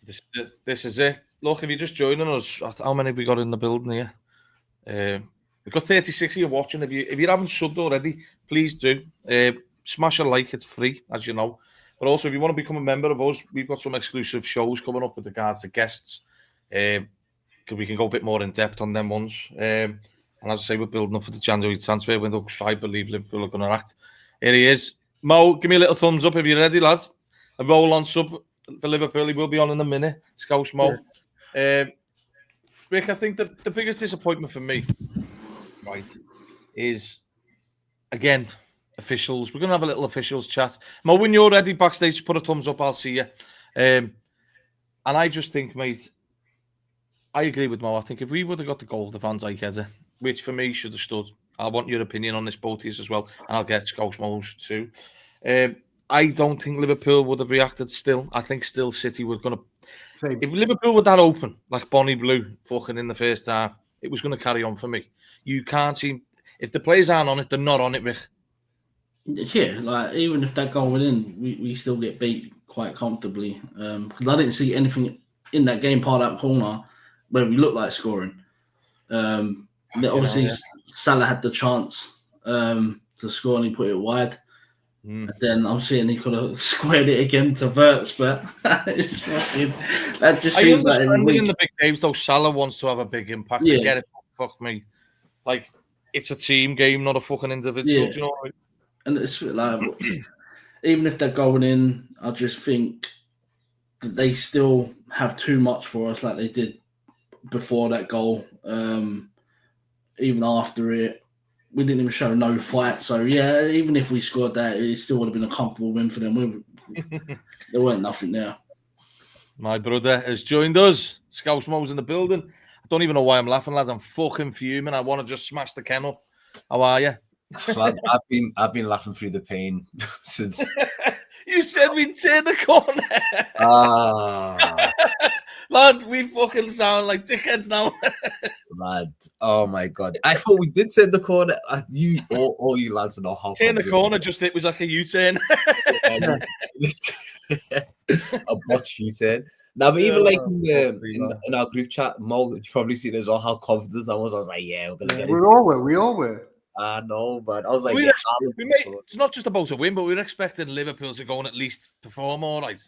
This is it. Look, if you're just joining us, how many have we got in the building here? We've got 36 of you watching. If you haven't subbed already, please do. Smash a like, it's free, as you know. But also, if you want to become a member of us, we've got some exclusive shows coming up with regards to guests. Because we can go a bit more in depth on them ones. And as I say, we're building up for the January transfer window. I believe Liverpool are going to act. Here he is. Mo, give me a little thumbs up if you're ready, lads. A roll on sub for Liverpool. He will be on in a minute. Scouse Mo. Rick, I think that the biggest disappointment for me, right, is again officials. We're gonna have a little officials chat. Mo, when you're ready backstage, put a thumbs up. I'll see you. And I just think, mate, I agree with Mo. I think if we would have got the goal, the Van Dijk header, which for me should have stood. I want your opinion on this, both of you as well, and I'll get Scouse Mo's too. I don't think Liverpool would have reacted still. I think still City were going to... If Liverpool were that open, like Bonnie Blue, fucking in the first half, it was going to carry on for me. You can't see... If the players aren't on it, they're not on it, Rick. Yeah, like, even if that goal went in, we still get beat quite comfortably. Because I didn't see anything in that game part of that corner where we looked like scoring. Obviously, Salah had the chance to score and he put it wide. And then I'm seeing he could have squared it again to Verts, but it's fucking, that just seems like in the big games, though, Salah wants to have a big impact. Yeah. I get it. Fuck me. Like, it's a team game, not a fucking individual. Yeah. Do you know what I mean? And it's like, even if they're going in, I just think that they still have too much for us, like they did before that goal. Even after it, we didn't even show no fight. So yeah, even if we scored that, it still would have been a comfortable win for them. There weren't nothing there. My brother has joined us. Scouse Mo's in the building. I don't even know why I'm laughing, lads. I'm fucking fuming. I want to just smash the kennel. How are you? Lad, I've been laughing through the pain since. You said we'd turn the corner. Lad, we fucking sound like dickheads now. Lad, oh my god! I thought we did turn the corner. You, all you lads know how. Turn the corner, just it was like a U-turn. A botch U-turn. Now, but even like in our group chat, Mo, you've probably seen as well how confident I was. I was like, yeah, we're gonna get it. We all were. I know, but I was like, it's not just about a win, but we were expecting Liverpool to go and at least perform all right.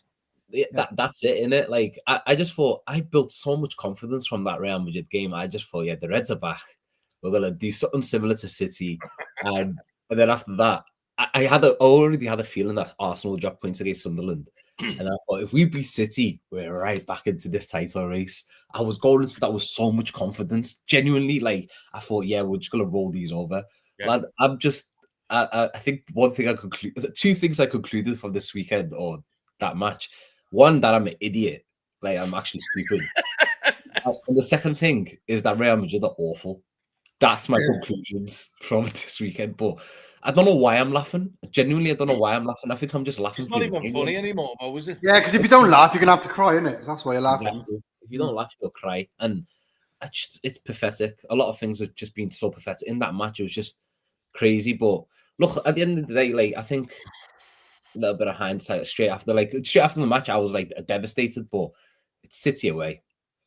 Yeah, that's it, innit? Like, I just thought I built so much confidence from that Real Madrid game. I just thought, yeah, the Reds are back. We're gonna do something similar to City, and then after that, I already had a feeling that Arsenal would drop points against Sunderland, and I thought if we beat City, we're right back into this title race. I was going into that with so much confidence, genuinely. Like, I thought, yeah, we're just gonna roll these over. Yeah. Lad, I think two things I concluded from this weekend or that match. One, that I'm an idiot. Like, I'm actually stupid. And the second thing is that Real Madrid are awful. That's my conclusions from this weekend. But I don't know why I'm laughing. Genuinely, I don't know why I'm laughing. I think I'm just laughing. It's not even funny anymore, though, is it? Yeah, because if you don't laugh, you're going to have to cry, innit? That's why you're laughing. Exactly. If you don't laugh, you'll cry. And it's pathetic. A lot of things have just been so pathetic. In that match, it was just crazy. But look, at the end of the day, like, I think... a little bit of hindsight straight after the match, I was like devastated, but it's City away.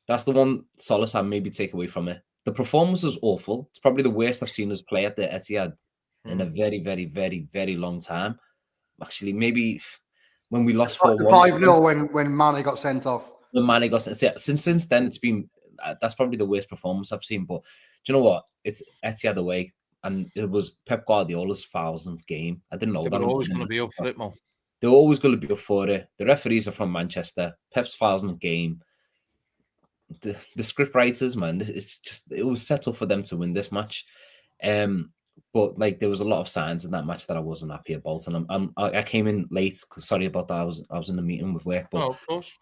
That's the one solace I maybe take away from it. The performance was awful. It's probably the worst I've seen us play at the Etihad in a very, very, very, very long time. Actually, maybe when we lost 4-1. 5-0 when Mane got sent off. When Mane got sent off. Since then, it's been that's probably the worst performance I've seen. But do you know what? It's Etihad away. And it was Pep Guardiola's 1000th game. I didn't know that. They were always going to be up for it, Mo. They were always going to be up for it. The referees are from Manchester. Pep's 1000th game. The script writers, man, it was set up for them to win this match. But like there was a lot of signs in that match that I wasn't happy about, and I came in late. Sorry about that. I was in a meeting with work, but of course.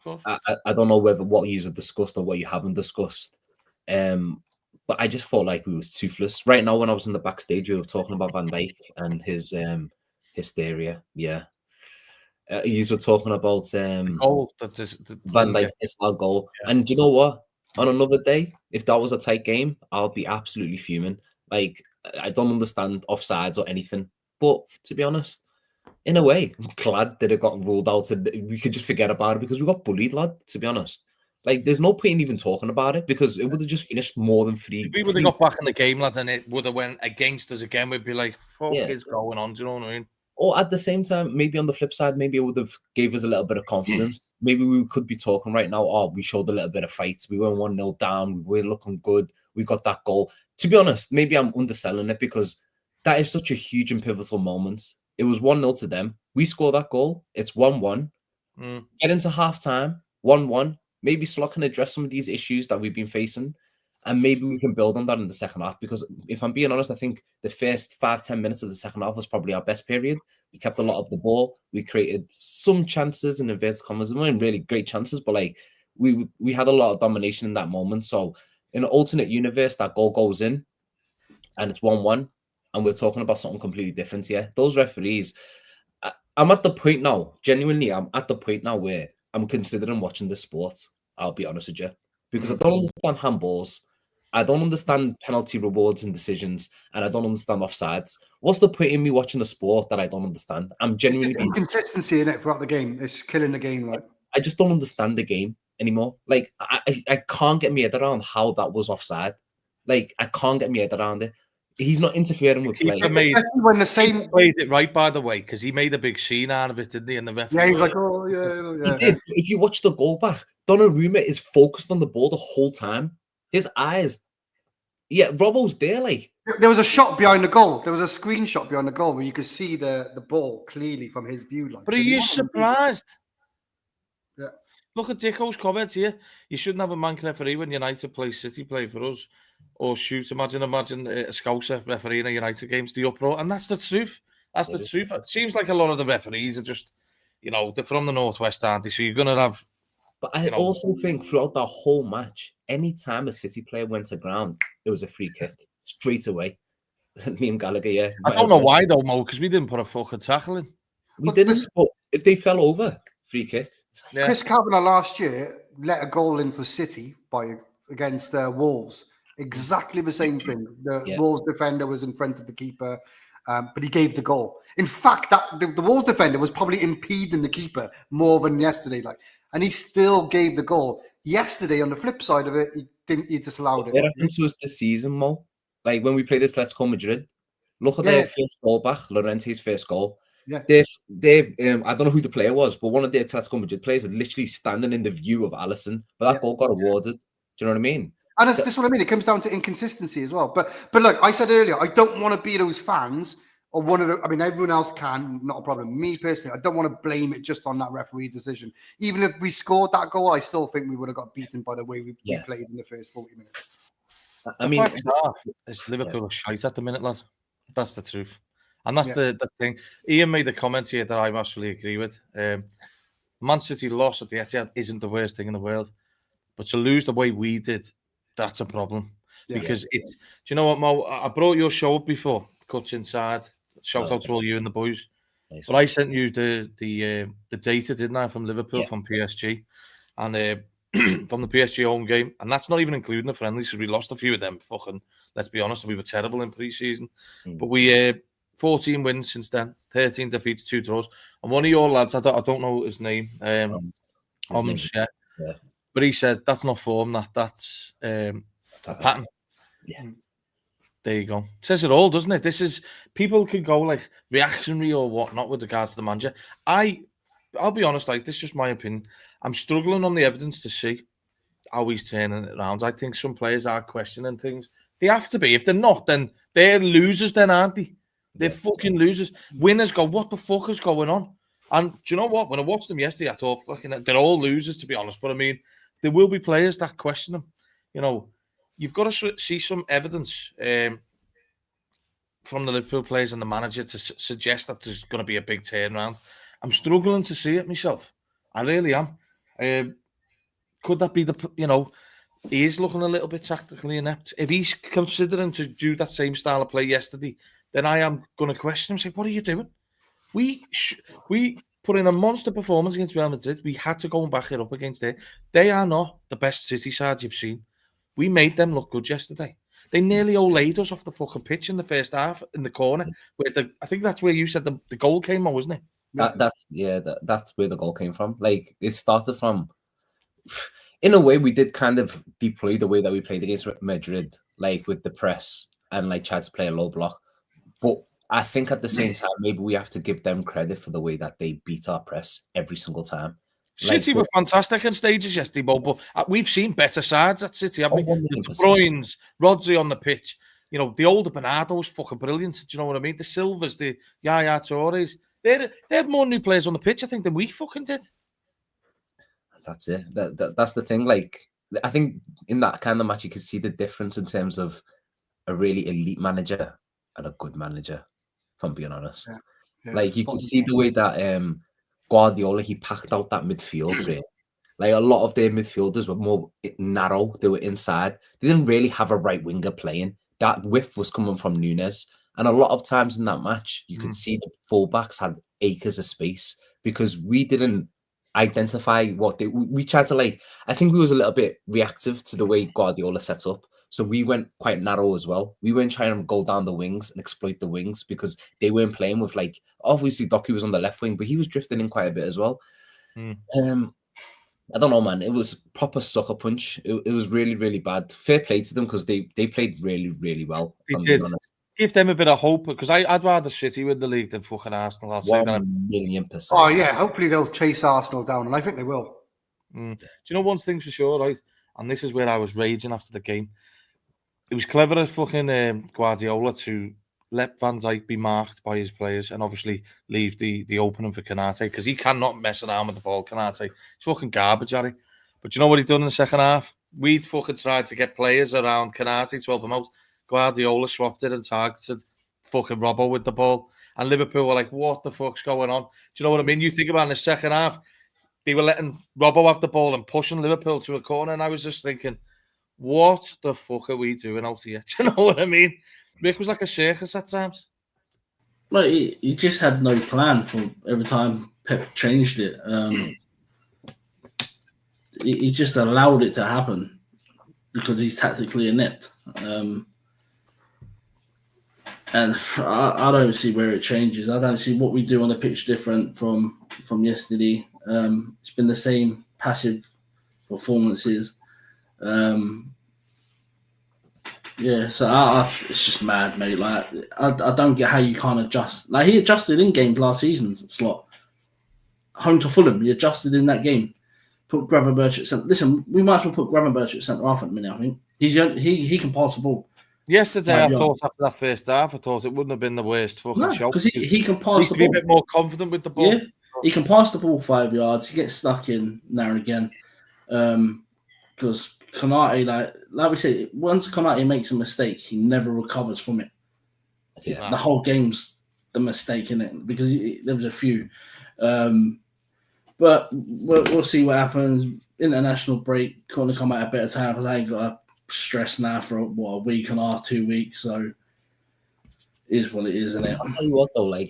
I don't know what you have discussed or what you haven't discussed. But I just felt like we were toothless. Right now, when I was in the backstage, we were talking about Van Dijk and his hysteria. Yeah. You were talking about Van Dijk's goal. Yeah. And do you know what? On another day, if that was a tight game, I'll be absolutely fuming. Like, I don't understand offsides or anything. But to be honest, in a way, I'm glad that it got ruled out and we could just forget about it because we got bullied, lad, to be honest. Like, there's no point in even talking about it because it would have just finished more than 3. If we would have got back in the game, lad, and it would have went against us again, we'd be like, fuck is going on? Do you know what I mean? Or at the same time, maybe on the flip side, maybe it would have gave us a little bit of confidence. Maybe we could be talking right now, we showed a little bit of fight. We went 1-0 down. We were looking good. We got that goal. To be honest, maybe I'm underselling it because that is such a huge and pivotal moment. It was 1-0 to them. We score that goal. It's 1-1. Get into halftime, 1-1. Maybe Slot can address some of these issues that we've been facing. And maybe we can build on that in the second half, because if I'm being honest, I think the first 5-10 minutes of the second half was probably our best period. We kept a lot of the ball. We created some chances in inverted commas. They weren't really great chances, but like we had a lot of domination in that moment. So in an alternate universe, that goal goes in and it's 1-1, and we're talking about something completely different here. Those referees, I'm at the point now, genuinely, I'm at the point now where I'm considering watching this sport. I'll be honest with you, because I don't understand handballs. I don't understand penalty rewards and decisions, and I don't understand offsides. What's the point in me watching a sport that I don't understand? I'm genuinely It's inconsistency in it throughout the game. It's killing the game, right? I just don't understand the game anymore. Like I can't get my head around how that was offside. Like I can't get my head around it. He's not interfering with play. When the same played it right, by the way, because he made a big scene out of it, didn't he? In the referee, yeah, he was like, oh yeah. He did. If you watch the goal back, Donnarumma is focused on the ball the whole time. His eyes. Yeah, Robbo's there. Like there was a shot behind the goal. There was a screenshot behind the goal where you could see the ball clearly from his view. Like, but are you surprised? Yeah. Look at Dicko's comments here. You shouldn't have a man referee when United play City play for us. Or shoot, imagine a Scouse referee in a United games, the uproar. And that's the truth. That's the truth. It seems like a lot of the referees are just, they're from the Northwest, aren't they? So you're going to have... But I also think throughout that whole match, any time a City player went to ground, it was a free kick straight away. Liam Gallagher, yeah. I don't know why though, Mo, because we didn't put a fucking tackle in. We didn't, but if they fell over, free kick. Yeah. Chris Kavanagh last year let a goal in for City against Wolves. Exactly the same thing. The Wolves defender was in front of the keeper, but he gave the goal. In fact, the Wolves defender was probably impeding the keeper more than yesterday. And he still gave the goal. Yesterday, on the flip side of it, he disallowed it. What happened to us this season, Mo? Like when we played Atletico Madrid, look at their first goal back, Llorente's first goal. Yeah. They I don't know who the player was, but one of the Atletico Madrid players had literally standing in the view of Alisson, but that goal got awarded. Do you know what I mean? And this is what I mean. It comes down to inconsistency as well. But look, I said earlier, I don't want to be those fans or one of the. I mean, everyone else can, not a problem. Me personally, I don't want to blame it just on that referee decision. Even if we scored that goal, I still think we would have got beaten by the way we played in the first 40 minutes. I mean, it's Liverpool shite at the minute, lads. That's the truth, and that's the thing. Ian made a comment here that I massively agree with. Man City loss at the Etihad isn't the worst thing in the world, but to lose the way we did. That's a problem because it's. Do you know what, Mo? I brought your show up before. Cuts Inside. Shout out to all you and the boys. Nice. But I sent you the data, didn't I, from Liverpool, from PSG, and from the PSG home game, and that's not even including the friendlies because we lost a few of them. Fucking, let's be honest, we were terrible in pre-season, but we 14 wins since then, 13 defeats, 2 draws, and one of your lads, I don't know his name, yeah. But he said that's not form. That's a pattern. Yeah. There you go. It says it all, doesn't it? This is people could go like reactionary or whatnot with regards to the manager. I'll be honest, like this is just my opinion. I'm struggling on the evidence to see how he's turning it around. I think some players are questioning things. They have to be. If they're not, then they're losers. Then aren't they? They're fucking losers. Winners go, what the fuck is going on? And do you know what? When I watched them yesterday, I thought fucking they're all losers to be honest. But I mean. There will be players that question them. You've got to see some evidence from the Liverpool players and the manager to suggest that there's going to be a big turnaround. I'm struggling to see it myself. I really am. Could that be he is looking a little bit tactically inept. If he's considering to do that same style of play yesterday, then I am going to question him and say, what are you doing? We put in a monster performance against Real Madrid. We had to go and back it up against it. They are not the best City side you've seen. We made them look good yesterday. They nearly laid us off the fucking pitch in the first half in the corner. I think that's where you said the goal came from, wasn't it? That's where the goal came from. Like it started from. In a way, we did kind of deploy the way that we played against Madrid, like with the press and like tried to play a low block, but. I think at the same time, maybe we have to give them credit for the way that they beat our press every single time. City were fantastic in stages yesterday, but we've seen better sides at City, haven't we? The De Bruyne's, Rodri on the pitch. The older Bernardo's fucking brilliant. Do you know what I mean? The Silvers, the Yaya Touré's. They had more new players on the pitch, I think, than we fucking did. That's it. That's the thing. Like, I think in that kind of match, you could see the difference in terms of a really elite manager and a good manager, if I'm being honest. Yeah, Like, you spot could on. see the way that Guardiola, he packed out that midfield, really. Like, a lot of their midfielders were more narrow. They were inside. They didn't really have a right winger playing. That width was coming from Nunes. And a lot of times in that match, you could see the fullbacks had acres of space because we didn't identify what we tried to, like, I think we was a little bit reactive to the way Guardiola set up. So we went quite narrow as well. We weren't trying to go down the wings and exploit the wings because they weren't playing with, like, obviously Doku was on the left wing, but he was drifting in quite a bit as well. I don't know, man. It was proper sucker punch. It was really, really bad. Fair play to them because they played really, really well. They did. Give them a bit of hope because I'd rather City win the league than fucking Arsenal. I'll say that. 1,000,000%. Oh yeah, hopefully they'll chase Arsenal down, and I think they will. Do you know one thing for sure, right? And this is where I was raging after the game. It was clever of fucking Guardiola to let Van Dijk be marked by his players and obviously leave the opening for Konate because he cannot mess around with the ball. Konate, he's fucking garbage, Harry. But you know what he done in the second half? We'd fucking tried to get players around Konate to help him out. Guardiola swapped it and targeted fucking Robbo with the ball. And Liverpool were like, what the fuck's going on? Do you know what I mean? You think about in the second half, they were letting Robbo have the ball and pushing Liverpool to a corner. And I was just thinking, what the fuck are we doing out here? Do you know what I mean? Rick was like a circus at times. Well, he just had no plan for every time Pep changed it. He just allowed it to happen because he's tactically inept. And I don't see where it changes. I don't see what we do on the pitch different from yesterday. It's been the same passive performances. Yeah, so it's just mad, mate. Like I don't get how you can't adjust. Like he adjusted in game last season's slot. Home to Fulham, he adjusted in that game. Put Gravenberch at centre. Listen, we might as well put Gravenberch at centre half at the minute. I think he can pass the ball. Yesterday, I thought after that first half, I thought it wouldn't have been the worst fucking show. Because he can pass the ball. Be a bit more confident with the ball. Yeah, he can pass the ball 5 yards. He gets stuck in now and again. Because Konate, like we said, once Konate makes a mistake, he never recovers from it. Yeah. The whole game's the mistake in it because there was a few. But we'll see what happens. International break, couldn't come at a better time because I ain't got to stress now for a week and a half, 2 weeks. So it is what it is, isn't it? I'll tell you what though, like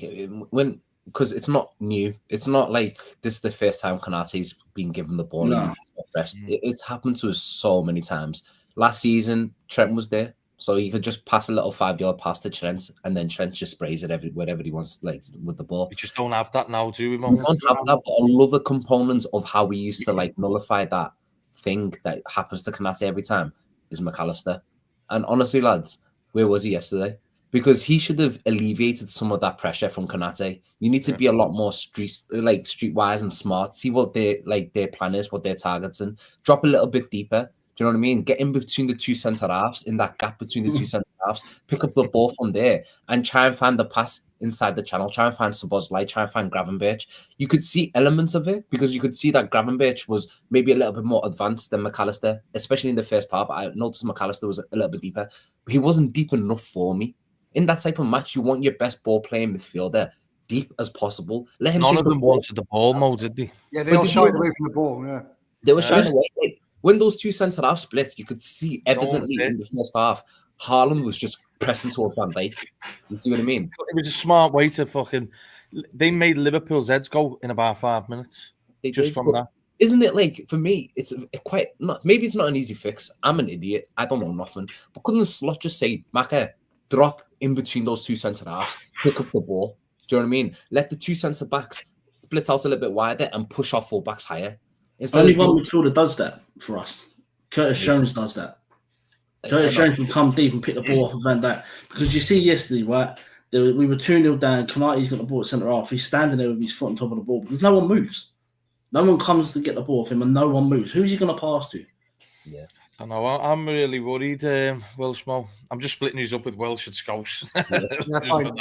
because it's not new. It's not like this is the first time Konate's been given the ball. No. It's happened to us so many times. Last season, Trent was there. So he could just pass a little 5-yard pass to Trent, and then Trent just sprays it wherever he wants, like with the ball. We just don't have that now, do we, Mo? We don't have that, but I love the components of how we used to like nullify that thing that happens to Konate every time is McAllister. And honestly, lads, where was he yesterday? Because he should have alleviated some of that pressure from Konate. You need to be a lot more streetwise and smart. See what their plan is, what they're targeting. Drop a little bit deeper. Do you know what I mean? Get in between the two centre halves, in that gap between the two centre halves, pick up the ball from there and try and find the pass inside the channel. Try and find Szoboszlai, try and find Gravenberch. You could see elements of it because you could see that Gravenberch was maybe a little bit more advanced than McAllister, especially in the first half. I noticed McAllister was a little bit deeper, but he wasn't deep enough for me. In that type of match, you want your best ball playing midfielder deep as possible. Let him. None of them wanted the ball, Mo, did they? Yeah, they all shied away from the ball. Yeah, they were shying away. Like, when those two centre half splits, you could see evidently in the first half, Haaland was just pressing towards Van Dijk. You see what I mean? It was a smart way to fucking. They made Liverpool's heads go in about 5 minutes. From that. Isn't it like, for me, it's quite not. Maybe it's not an easy fix. I'm an idiot. I don't know nothing. But couldn't the slot just say, Maka, drop in between those two centre halves, pick up the ball? Do you know what I mean? Let the two centre backs split out a little bit wider and push our full backs higher. Only one midfielder does that for us. Curtis Jones does that. Curtis Jones will come deep and pick the ball off of Van Dijk. Because you see yesterday, right? We were 2-0 down. Konate's got the ball at centre half. He's standing there with his foot on top of the ball because no one moves. No one comes to get the ball off him and no one moves. Who's he going to pass to? Yeah. I know. I'm really worried, Welsh Mo. I'm just splitting these up with Welsh and Scouse. That's fine.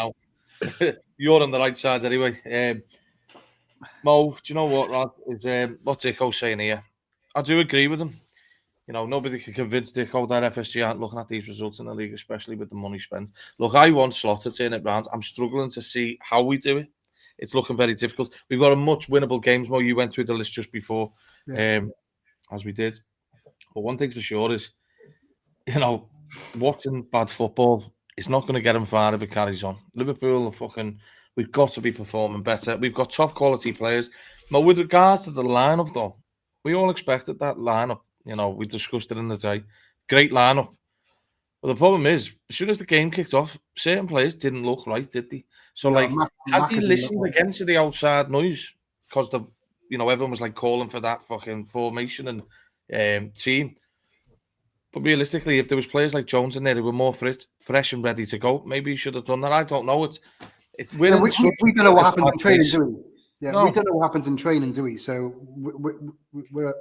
You're on the right side anyway. Mo, do you know what, Rod? Is what Dicko's saying here. I do agree with him. You know, nobody can convince Dicko that FSG aren't looking at these results in the league, especially with the money spent. Look, I want Slot to turn it round. I'm struggling to see how we do it. It's looking very difficult. We've got a much winnable games. Mo, you went through the list just before, as we did. But one thing for sure is, you know, watching bad football is not going to get him far if it carries on. Liverpool are fucking... We've got to be performing better. We've got top quality players. But with regards to the lineup, though, we all expected that lineup. You know, we discussed it in the day. Great lineup. But the problem is, as soon as the game kicked off, certain players didn't look right, did they? So, had he listened again to the outside noise? Because everyone was like calling for that fucking formation and team. But realistically, if there was players like Jones in there who were more fresh and ready to go, maybe he should have done that. I don't know. We don't know what happens in training, do we? Yeah, no. We don't know what happens in training, do we? So we're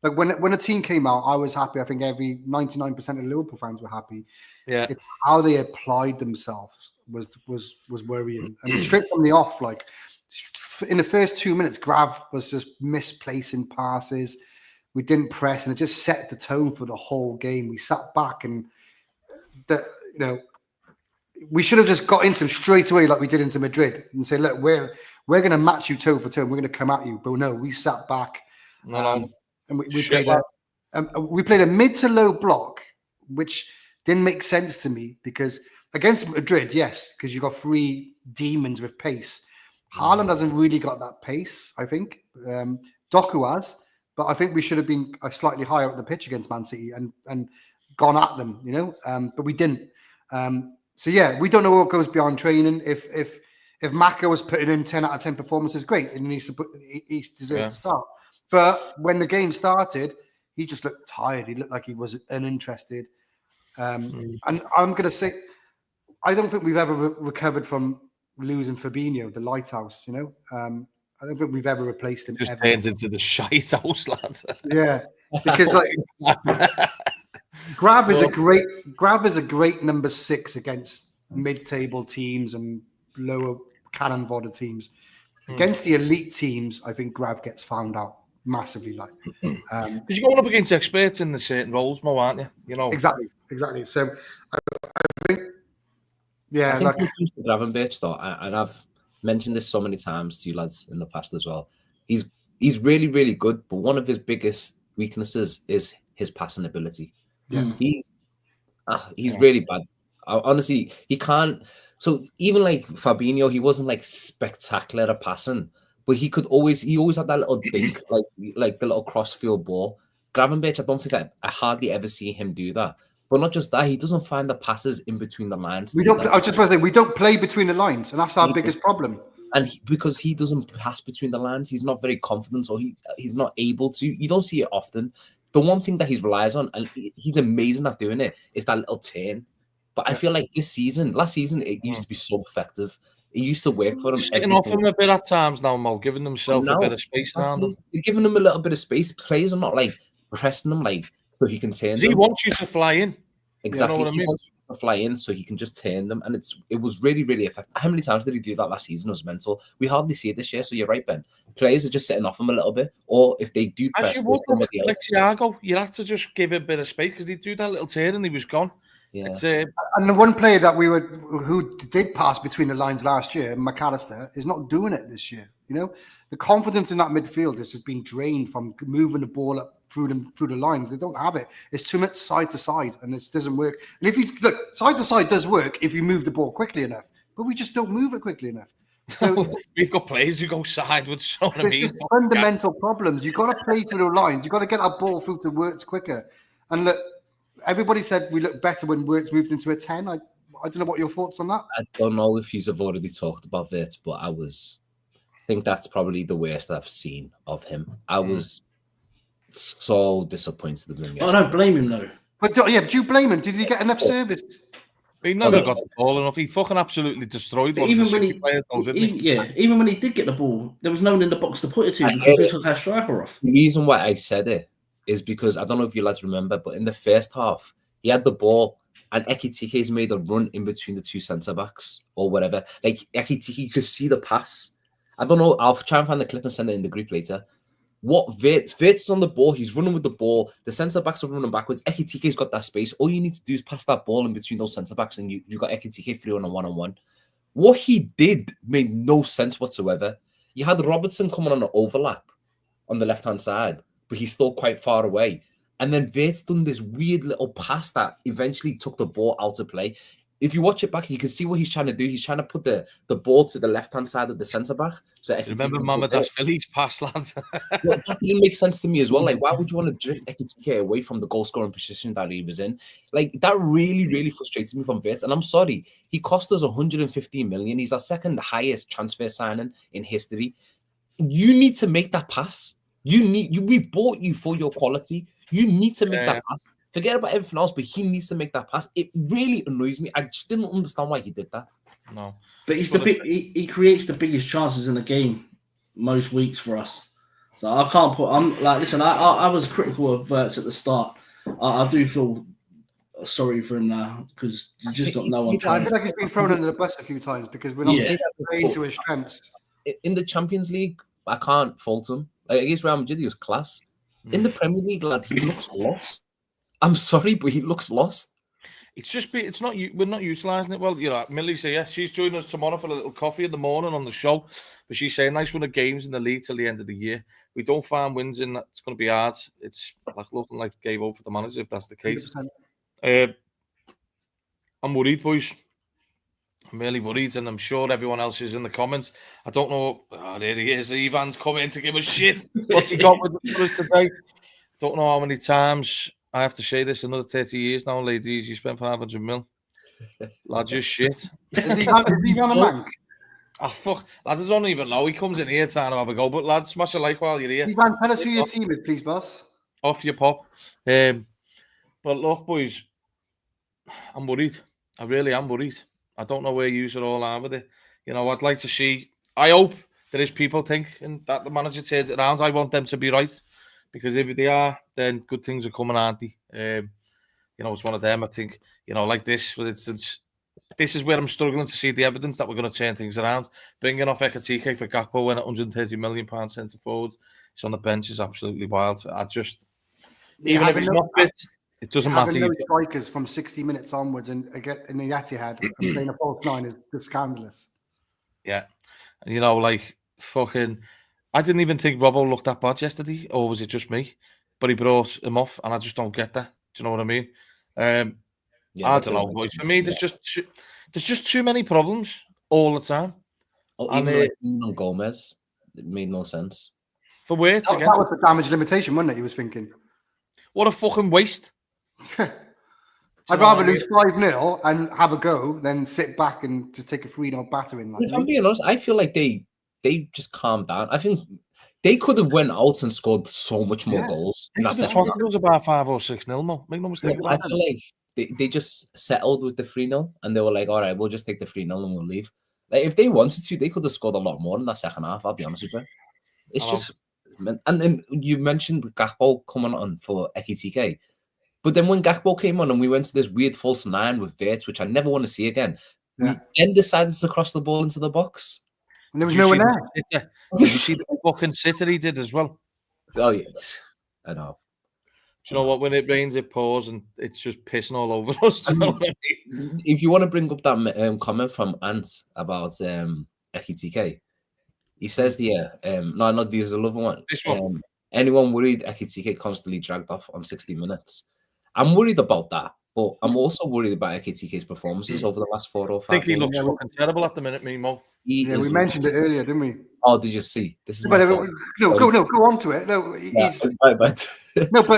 like when a team came out, I was happy. I think every 99% of Liverpool fans were happy. Yeah, it's how they applied themselves was worrying. And straight from the off, like in the first 2 minutes, Grav was just misplacing passes. We didn't press, and it just set the tone for the whole game. We sat back, and we should have just got into them straight away, like we did into Madrid, and say, "Look, we're going to match you toe for toe. We're going to come at you." But no, we sat back. And we played a mid to low block, which didn't make sense to me because against Madrid, yes, because you got three demons with pace. Haaland hasn't really got that pace, I think. Doku has, but I think we should have been slightly higher up the pitch against Man City and gone at them, but we didn't. So yeah, we don't know what goes beyond training. If Maka was putting in 10 out of 10 performances, great, and he deserves to start. But when the game started, he just looked tired. He looked like he was uninterested. And I'm going to say, I don't think we've ever recovered from losing Fabinho, the lighthouse, I don't think we've ever replaced him. Just turns into the shite house, lad. Yeah, because Grav is a great number 6 against mid-table teams and lower cannon fodder teams. Against the elite teams, I think Grav gets found out massively, because you're going up against experts in the certain roles, Mo, aren't you? Exactly. So I think, yeah, I think when it comes to Gravenberch, though, and I've mentioned this so many times to you lads in the past as well. He's really, really good, but one of his biggest weaknesses is his passing ability. Yeah, he's really bad. Honestly, he can't. So even like Fabinho, he wasn't like spectacular at passing. But he always had that little dink, like the little crossfield ball. Gravenberch, I don't think I hardly ever see him do that. But not just that, he doesn't find the passes in between the lines. I was just about to say, we don't play between the lines, and that's our biggest problem. And because he doesn't pass between the lines, he's not very confident, or he's not able to. You don't see it often. The one thing that he relies on, and he's amazing at doing it, is that little turn. But I feel like last season, it used to be so effective. It used to work for him. Sitting off him a bit at times now, Mo, giving themselves a bit of space around them. You're giving them a little bit of space. Players are not like pressing them so he can turn them. He wants you to fly in. Exactly. You know what I mean? He wants you to fly in so he can just turn them. And it was really, really effective. How many times did he do that last season? It was mental. We hardly see it this year. So you're right, Ben. Players are just sitting off him a little bit. Or if they do press, as you would, like Thiago, you have to just give it a bit of space because he'd do that little turn and he was gone. Yeah. And the one player that who did pass between the lines last year, McAllister, is not doing it this year. The confidence in that midfield has just been drained from moving the ball up through the lines. They don't have it. It's too much side to side, and it doesn't work. And if you look, side to side does work if you move the ball quickly enough, but we just don't move it quickly enough. So we've got players who go sideways. There's fundamental problems. You've got to play through the lines. You've got to get that ball through to Wirtz quicker. And look. Everybody said we look better when Wirtz moved into a 10. I don't know what your thoughts on that. I don't know if you've already talked about Wirtz, but I think that's probably the worst I've seen of him. I was so disappointed in him. I don't blame him though. But do you blame him? Did he get enough service? He never got the ball enough. He fucking absolutely destroyed one. Even when he did get the ball, there was no one in the box to put it to because they took our striker off. The reason why I said it is because I don't know if you lads remember, but in the first half, he had the ball and Ekitiké's made a run in between the two centre backs or whatever. Like Ekitike, you could see the pass. I don't know. I'll try and find the clip and send it in the group later. What Virt's on the ball, he's running with the ball, the centre backs are running backwards. Ekitike's got that space. All you need to do is pass that ball in between those centre backs, and you got Ekitike free on a one-on-one. What he did made no sense whatsoever. You had Robertson coming on an overlap on the left-hand side, but he's still quite far away. And then Virt's done this weird little pass that eventually took the ball out of play. If you watch it back, you can see what he's trying to do. He's trying to put the ball to the left-hand side of the centre-back. So remember Mamada's Phillies pass, lads? Well, that didn't make sense to me as well. Like, why would you want to drift Ekitike away from the goal-scoring position that he was in? Like, that really, really frustrated me from Virts. And I'm sorry, he cost us 115 million. He's our second highest transfer signing in history. You need to make that pass. We bought you for your quality. You need to make that pass. Forget about everything else, but he needs to make that pass. It really annoys me. I just didn't understand why he did that. No, but he creates the biggest chances in the game most weeks for us. So I can't put. I'm like, listen. I was critical of Verts at the start. I do feel sorry for him now because you just got no one. I feel like he's been thrown under the bus a few times because we're not playing to his strengths. In the Champions League, I can't fault him. Like, against Real Madrid, he was class. In the Premier League, lad, he looks lost. I'm sorry, but he looks lost. It's not. We're not utilising it well. You know, Millie say yes. She's joining us tomorrow for a little coffee in the morning on the show. But she's saying nice run of games in the league till the end of the year. We don't find wins in that. It's going to be hard. It's like looking like gave over for the manager if that's the case. I'm worried, boys. I'm really worried, and I'm sure everyone else is in the comments. I don't know. Oh, there he is. Ivan's coming in to give us shit. What's he got with us today? Don't know how many times I have to say this. Another 30 years now, ladies. You spent 500 mil. Lads, just shit. Is he on a bank? Oh, fuck. Lads, I don't even know. He comes in here trying to have a go. But, lads, smash a like while you're here. Ivan, tell us who your team is, please, boss. Off your pop. But, look, boys, I'm worried. I really am worried. I don't know where you all are with it. You know, I'd like to see... I hope there is people thinking that the manager turns it around. I want them to be right. Because if they are, then good things are coming, aren't they? You know, it's one of them. I think, you know, like this, for instance, this is where I'm struggling to see the evidence that we're going to turn things around. Bringing off Ekitike for Gakpo when at £130 million centre forward, he's on the bench is absolutely wild. I just, even if he's not fit, it doesn't matter. Having no strikers from 60 minutes onwards and get in the Etihad and playing a false nine is scandalous. Yeah, and you know, like fucking. I didn't even think Robbo looked that bad yesterday, or was it just me? But he brought him off, and I just don't get that. Do you know what I mean? I don't know, boys. For me, there's just too many problems all the time. Oh, and even on Gomez, it made no sense. For where? That was the damage limitation, wasn't it? He was thinking. What a fucking waste. I'd rather lose 5-0 and have a go than sit back and just take a 3-0 battering. If I'm being honest, I feel like they just calmed down. I think they could have went out and scored so much more goals. It was about 5 or 6-0, Mo. Make no mistake. I feel like they just settled with the 3-0 and they were like, all right, we'll just take the 3-0 and we'll leave. Like, if they wanted to, they could have scored a lot more in that second half, I'll be honest with you. It's just... And then you mentioned Gakpo coming on for Ekitike. But then when Gakpo came on and we went to this weird false nine with Virts, which I never want to see again, we then decided to cross the ball into the box. And there was no one there. Did you see the fucking sitter he did as well? Oh, yeah. I know. Do you know what? When it rains, it pours, and it's just pissing all over us. You know what I mean? If you want to bring up that comment from Ant about Ekitike, he says no, not there's another one. This one. Anyone worried Ekitike constantly dragged off on 60 minutes? I'm worried about that, but I'm also worried about Ekitike's performances over the last 4 or 5 I think he looks fucking terrible at the minute, Mo. We mentioned it earlier, didn't we? Oh, did you see? This is go on to it.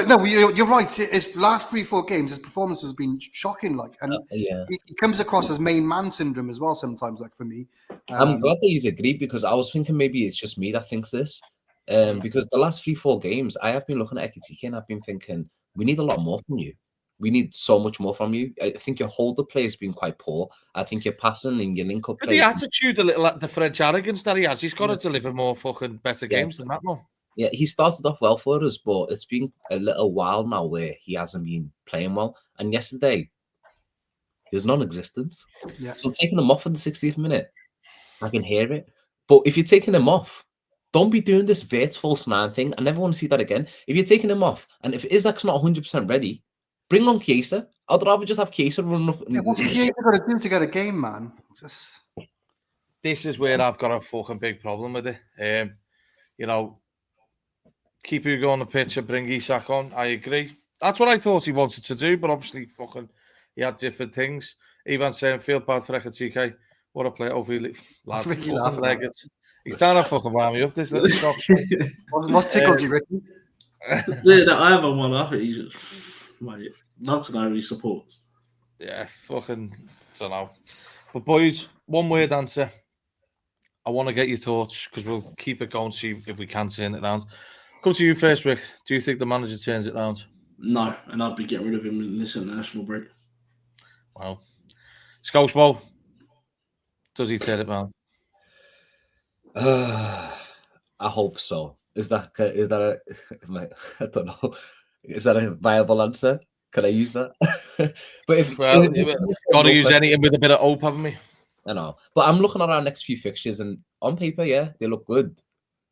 No, you're right. His last 3-4 games, his performance has been shocking. Like, and he comes across as main man syndrome as well sometimes. Like for me, I'm glad that he's agreed because I was thinking maybe it's just me that thinks this. Because the last 3-4 games, I have been looking at Ekitike and I've been thinking we need a lot more from you. We need so much more from you. I think your holder play has been quite poor. I think your passing and your link-up play... The attitude, the French arrogance that he has, he's got to deliver more fucking better games than that, Mo. Yeah, he started off well for us, but it's been a little while now where he hasn't been playing well. And yesterday, he was non-existent. Yeah. So taking him off in the 60th minute, I can hear it. But if you're taking him off, Don't be doing this Wirtz false 9 thing. I never want to see that again. If you're taking him off, and if Isaac's not 100% ready, bring on Chiesa. I'd rather just have Chiesa running up. Yeah, what's Chiesa got to do to get a game, man? Just... This is where I've got a fucking big problem with it. You know, keep Hugo on the pitch and bring Isak on. I agree. That's what I thought he wanted to do, but obviously fucking he had different things. Even saying feel bad for Ekatike. What a player. Hopefully, lads, fucking leg it. He's trying to fucking warm me up, this little shop. What's tickled you, Ricky? Yeah, I haven't one off it. He's mate, not to know who he supports. Yeah, fucking don't know. But boys, one word answer. I want to get your thoughts because we'll keep it going, see if we can turn it around. Come to you first, Rick. Do you think the manager turns it around? No, and I'll be getting rid of him in this international break. Well, Scouse Mo, does he turn it around? I hope so. Is that a I don't know. Is that a viable answer? Can I use that? But if got to use anything with a bit of hope, haven't we? I know. But I'm looking at our next few fixtures, and on paper, yeah, they look good.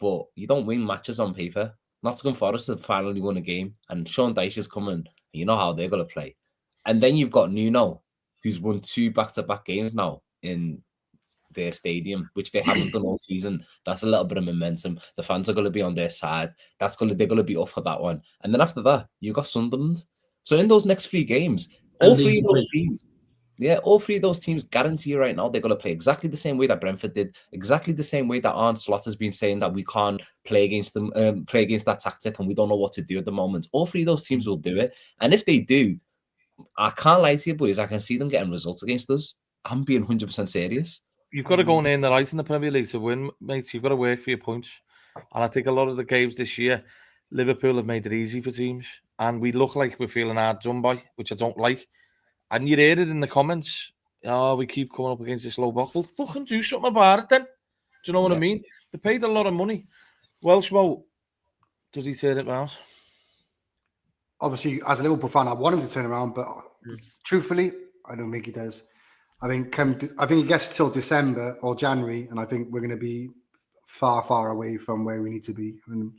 But you don't win matches on paper. Nottingham Forest have finally won a game, and Sean Dyche is coming. And you know how they're going to play. And then you've got Nuno, who's won 2 back-to-back games now in their stadium, which they haven't done all season. That's a little bit of momentum. The fans are going to be on their side. They're going to be up for that one. And then after that, you got Sunderland. So in those next 3 games, all 3 of those teams guarantee you right now they're going to play exactly the same way that Brentford did, exactly the same way that Arne Slot has been saying that we can't play against them, play against that tactic, and we don't know what to do at the moment. All 3 of those teams will do it, and if they do, I can't lie to you, boys. I can see them getting results against us. I'm being 100% serious. You've got to go in the light in the Premier League to win, mate. You've got to work for your points. And I think a lot of the games this year, Liverpool have made it easy for teams. And we look like we're feeling hard done by, which I don't like. And you hear it in the comments. Oh, we keep coming up against this low block. Well, fucking do something about it then. Do you know what I mean? They paid a lot of money. Welsh, well, does he turn it around? Obviously, as a Liverpool fan, I want him to turn around, but truthfully, I don't think he does. I think he gets till December or January, and I think we're going to be far, far away from where we need to be. And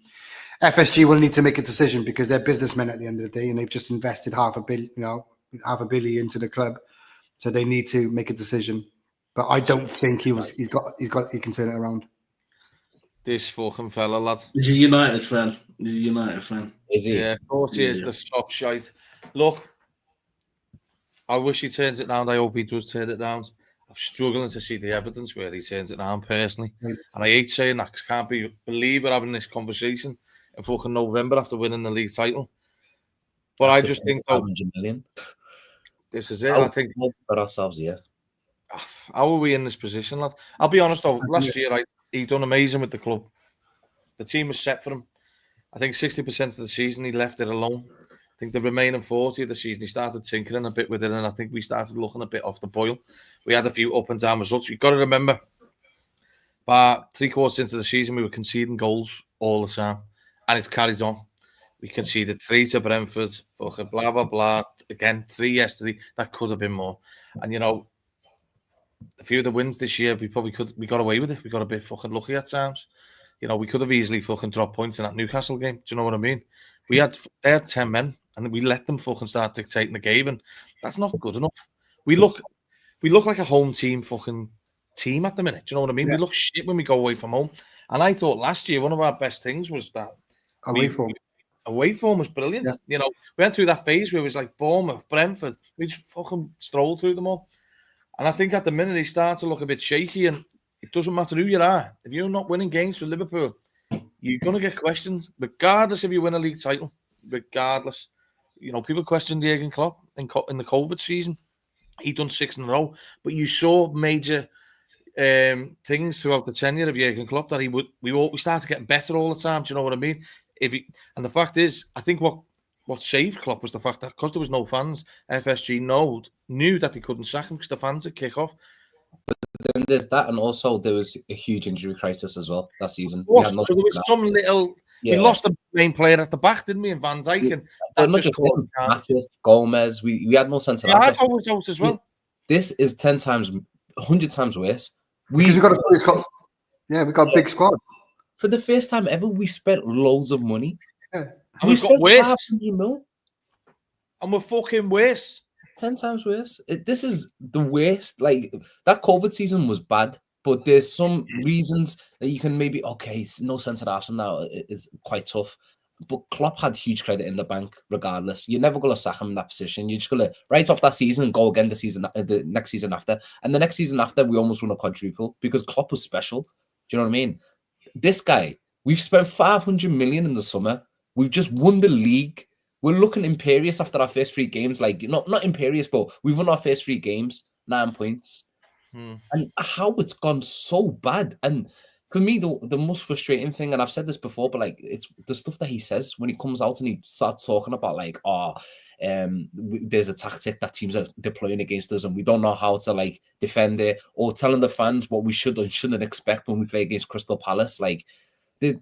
FSG will need to make a decision because they're businessmen at the end of the day, and they've just invested $500 million into the club, so they need to make a decision. But I don't think he can turn it around. This fucking fella, lad. He's a United fan. Is he? Yeah, of course he is. The soft shite. Look. I wish he turns it round. I hope he does turn it round. I'm struggling to see the evidence where he turns it round personally. And I hate saying that because I can't believe we're having this conversation in fucking November after winning the league title. But I just think 500 million. This is it. I think for ourselves, yeah. How are we in this position, lad? I'll be honest though, last year he done amazing with the club. The team was set for him. I think 60% of the season he left it alone. I think the remaining 40 of the season, he started tinkering a bit with it, and I think we started looking a bit off the boil. We had a few up and down results. You've got to remember, by 3 quarters into the season, we were conceding goals all the time, and it's carried on. We conceded 3 to Brentford, fucking blah, blah, blah. Again, 3 yesterday. That could have been more. And, you know, a few of the wins this year, we got away with it. We got a bit fucking lucky at times. You know, we could have easily fucking dropped points in that Newcastle game. Do you know what I mean? They had 10 men, and we let them fucking start dictating the game, and that's not good enough. We look like a home team fucking team at the minute. Do you know what I mean? Yeah. We look shit when we go away from home. And I thought last year one of our best things was that away form was brilliant. Yeah. You know, we went through that phase where it was like Bournemouth, Brentford. We just fucking strolled through them all. And I think at the minute they start to look a bit shaky, and it doesn't matter who you are. If you're not winning games for Liverpool, you're going to get questions, regardless if you win a league title, regardless. You know, people questioned Jurgen Klopp in the COVID season. He done 6 in a row, but you saw major things throughout the tenure of Jurgen Klopp that we started getting better all the time. Do you know what I mean? And the fact is, I think what saved Klopp was the fact that because there was no fans, FSG knew that they couldn't sack him because the fans would kick off. But then there's that, and also there was a huge injury crisis as well that season. So there was some little. Yeah. We lost the main player at the back, didn't we? In Van Dijk, and not just him, Matip, Gomez. We had no sense of that. I was out as well. This is 100 times worse. Because we got a big squad. for the first time ever, we spent loads of money. Yeah. And We we've got spent worse. 500 mil. And we're fucking worse. 10 times worse. This is the worst. Like, that COVID season was bad, but there's some reasons that you can maybe, okay, it's no sense at Arsenal now. It's quite tough. But Klopp had huge credit in the bank, regardless. You're never going to sack him in that position. You're just going to write off that season and go again the next season after. And the next season after, we almost won a quadruple because Klopp was special. Do you know what I mean? This guy, we've spent 500 million in the summer. We've just won the league. We're looking imperious after our first 3 games. Like, not imperious, but we've won our first 3 games, 9 points. And how it's gone so bad. And for me, the most frustrating thing, and I've said this before, but like, it's the stuff that he says when he comes out and he starts talking about like, there's a tactic that teams are deploying against us and we don't know how to like defend it, or telling the fans what we should and shouldn't expect when we play against Crystal Palace. Like, there's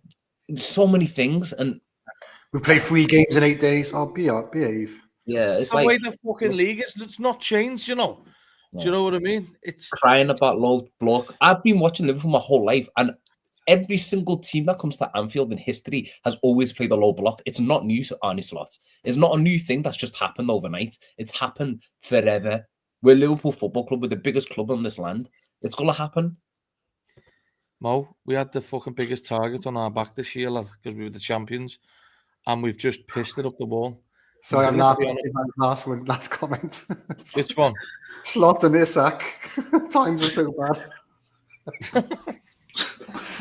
so many things. And We played 3 games in 8 days. I'll behave. yeah, It's it's the like way the fucking league is. It's not changed, you know. Do you know what I mean? It's crying about low block. I've been watching Liverpool my whole life, and every single team that comes to Anfield in history has always played a low block. It's not new to Arne Slot. It's not a new thing that's just happened overnight. It's happened forever. We're Liverpool Football Club. We're the biggest club on this land. It's going to happen. Mo, we had the fucking biggest target on our back this year, lad, because we were the champions, and we've just pissed it up the wall. Sorry, I'm And let's be laughing. Last comment. Which one? Slot and Isak. Times are so bad.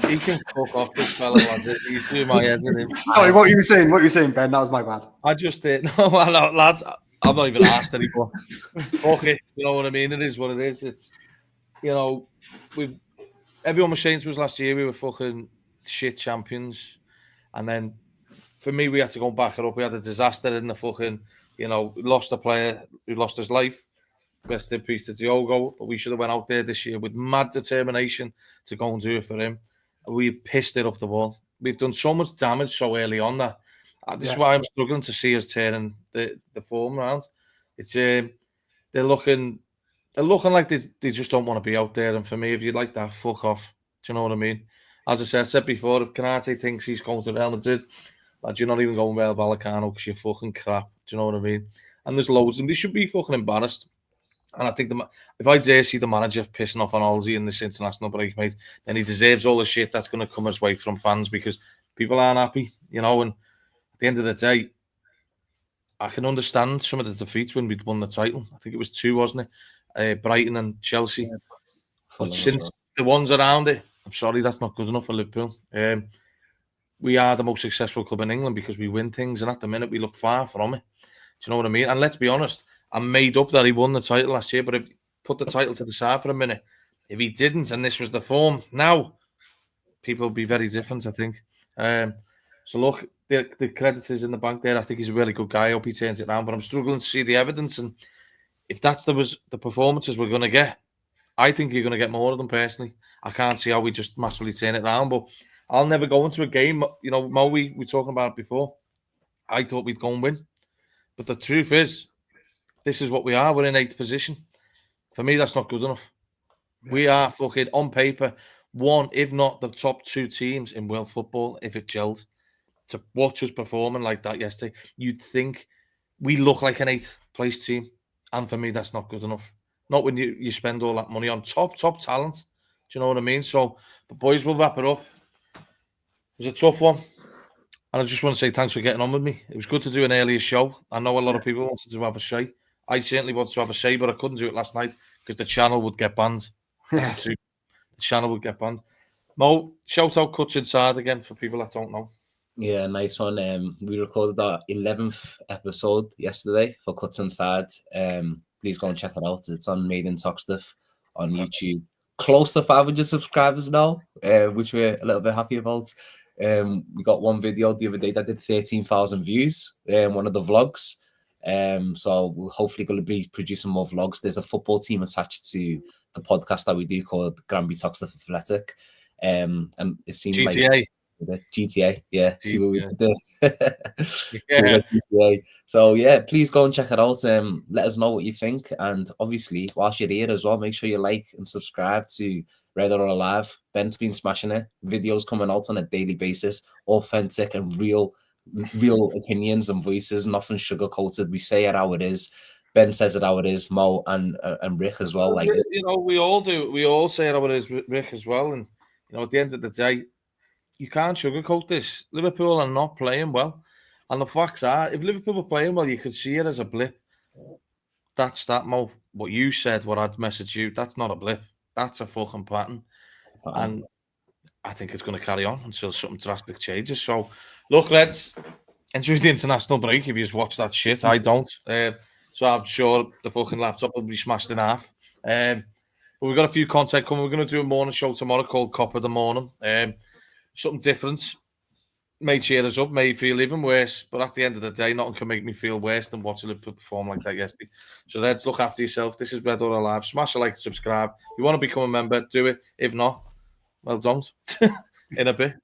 He can fuck off, this fella, lad. He's doing my head in him. Sorry, what you were saying? What you were saying, Ben? That was my bad. I just did. No, lads, I'm not even asked anymore. Okay, you know what I mean? It is what it is. It's, you know, everyone was saying to us last year we were fucking shit champions, and then for me we had to go and back it up. We had a disaster in the fucking, you know, lost a player who lost his life. Rest in peace to Diogo, but we should have went out there this year with mad determination to go and do it for him. We pissed it up the wall. We've done so much damage so early on that this is why I'm struggling to see us turning the form around. It's they're looking like they just don't want to be out there. And for me, if you like that, fuck off. Do you know what I mean? As I said before, if Kanate thinks he's going to Real Madrid, like, you're not even going Real Vallecano because you're fucking crap. Do you know what I mean? And there's loads, and they should be fucking embarrassed. And I think if I dare see the manager pissing off on Halsey in this international break, mate, then he deserves all the shit that's going to come his way from fans, because people aren't happy, you know. And at the end of the day, I can understand some of the defeats when we'd won the title. I think it was 2, wasn't it? Brighton and Chelsea. Yeah. But since the ones around it, I'm sorry, that's not good enough for Liverpool. We are the most successful club in England because we win things, and at the minute we look far from it. Do you know what I mean? And let's be honest, I'm made up that he won the title last year, but if you put the title to the side for a minute, if he didn't and this was the form, now people would be very different, I think. So look, the credit is in the bank there. I think he's a really good guy. I hope he turns it around, but I'm struggling to see the evidence. And if that's the performances we're going to get, I think you're going to get more of them personally. I can't see how we just massively turn it around, but I'll never go into a game. You know, Mo, we were talking about it before. I thought we'd go and win. But the truth is, this is what we are. We're in 8th position. For me, that's not good enough. We are fucking, on paper, one, if not the top 2 teams in world football, if it gelled. To watch us performing like that yesterday, you'd think we look like an 8th place team. And for me, that's not good enough. Not when you spend all that money on top talent. Do you know what I mean? So, but boys, we'll wrap it up. It was a tough one. And I just want to say thanks for getting on with me. It was good to do an earlier show. I know a lot of people wanted to have a say. I certainly wanted to have a say, but I couldn't do it last night because the channel would get banned. The channel would get banned. Mo, shout out Cuts Inside again for people that don't know. Yeah, nice one. We recorded our 11th episode yesterday for Cuts Inside. Please go and check it out. It's on Made in Talk Stuff on YouTube. Close to 500 subscribers now, which we're a little bit happy about. We got one video the other day that did 13,000 views, one of the vlogs. So we're hopefully going to be producing more vlogs. There's a football team attached to the podcast that we do called Granby Talk Stuff Athletic. And it seems GTA. like the GTA, yeah. See what we can do. Yeah. GTA. So yeah, please go and check it out. Let us know what you think. And obviously, whilst you're here as well, make sure you like and subscribe to Red or Alive. Ben's been smashing it. Videos coming out on a daily basis, authentic and real opinions and voices, nothing sugar-coated. We say it how it is. Ben says it how it is, Mo and Rick as well. Like, you know, we all do. We all say it how it is, Rick as well. And you know, at the end of the day, you can't sugarcoat this. Liverpool are not playing well, and the facts are, if Liverpool were playing well, you could see it as a blip. That's that, Mo. What you said, what I'd messaged you, that's not a blip. That's a fucking pattern, and I think it's going to carry on until something drastic changes. So, look, Reds, enjoy the international break. If you just watch that shit, I don't. So I'm sure the fucking laptop will be smashed in half. But we've got a few content coming. We're going to do a morning show tomorrow called Cop of the Morning. Something different. May cheer us up, may feel even worse. But at the end of the day, nothing can make me feel worse than watching Liverpool perform like that yesterday. So Reds, look after yourself. This is Red or Alive. Smash a like, subscribe. If you want to become a member, do it. If not, well, don't. In a bit.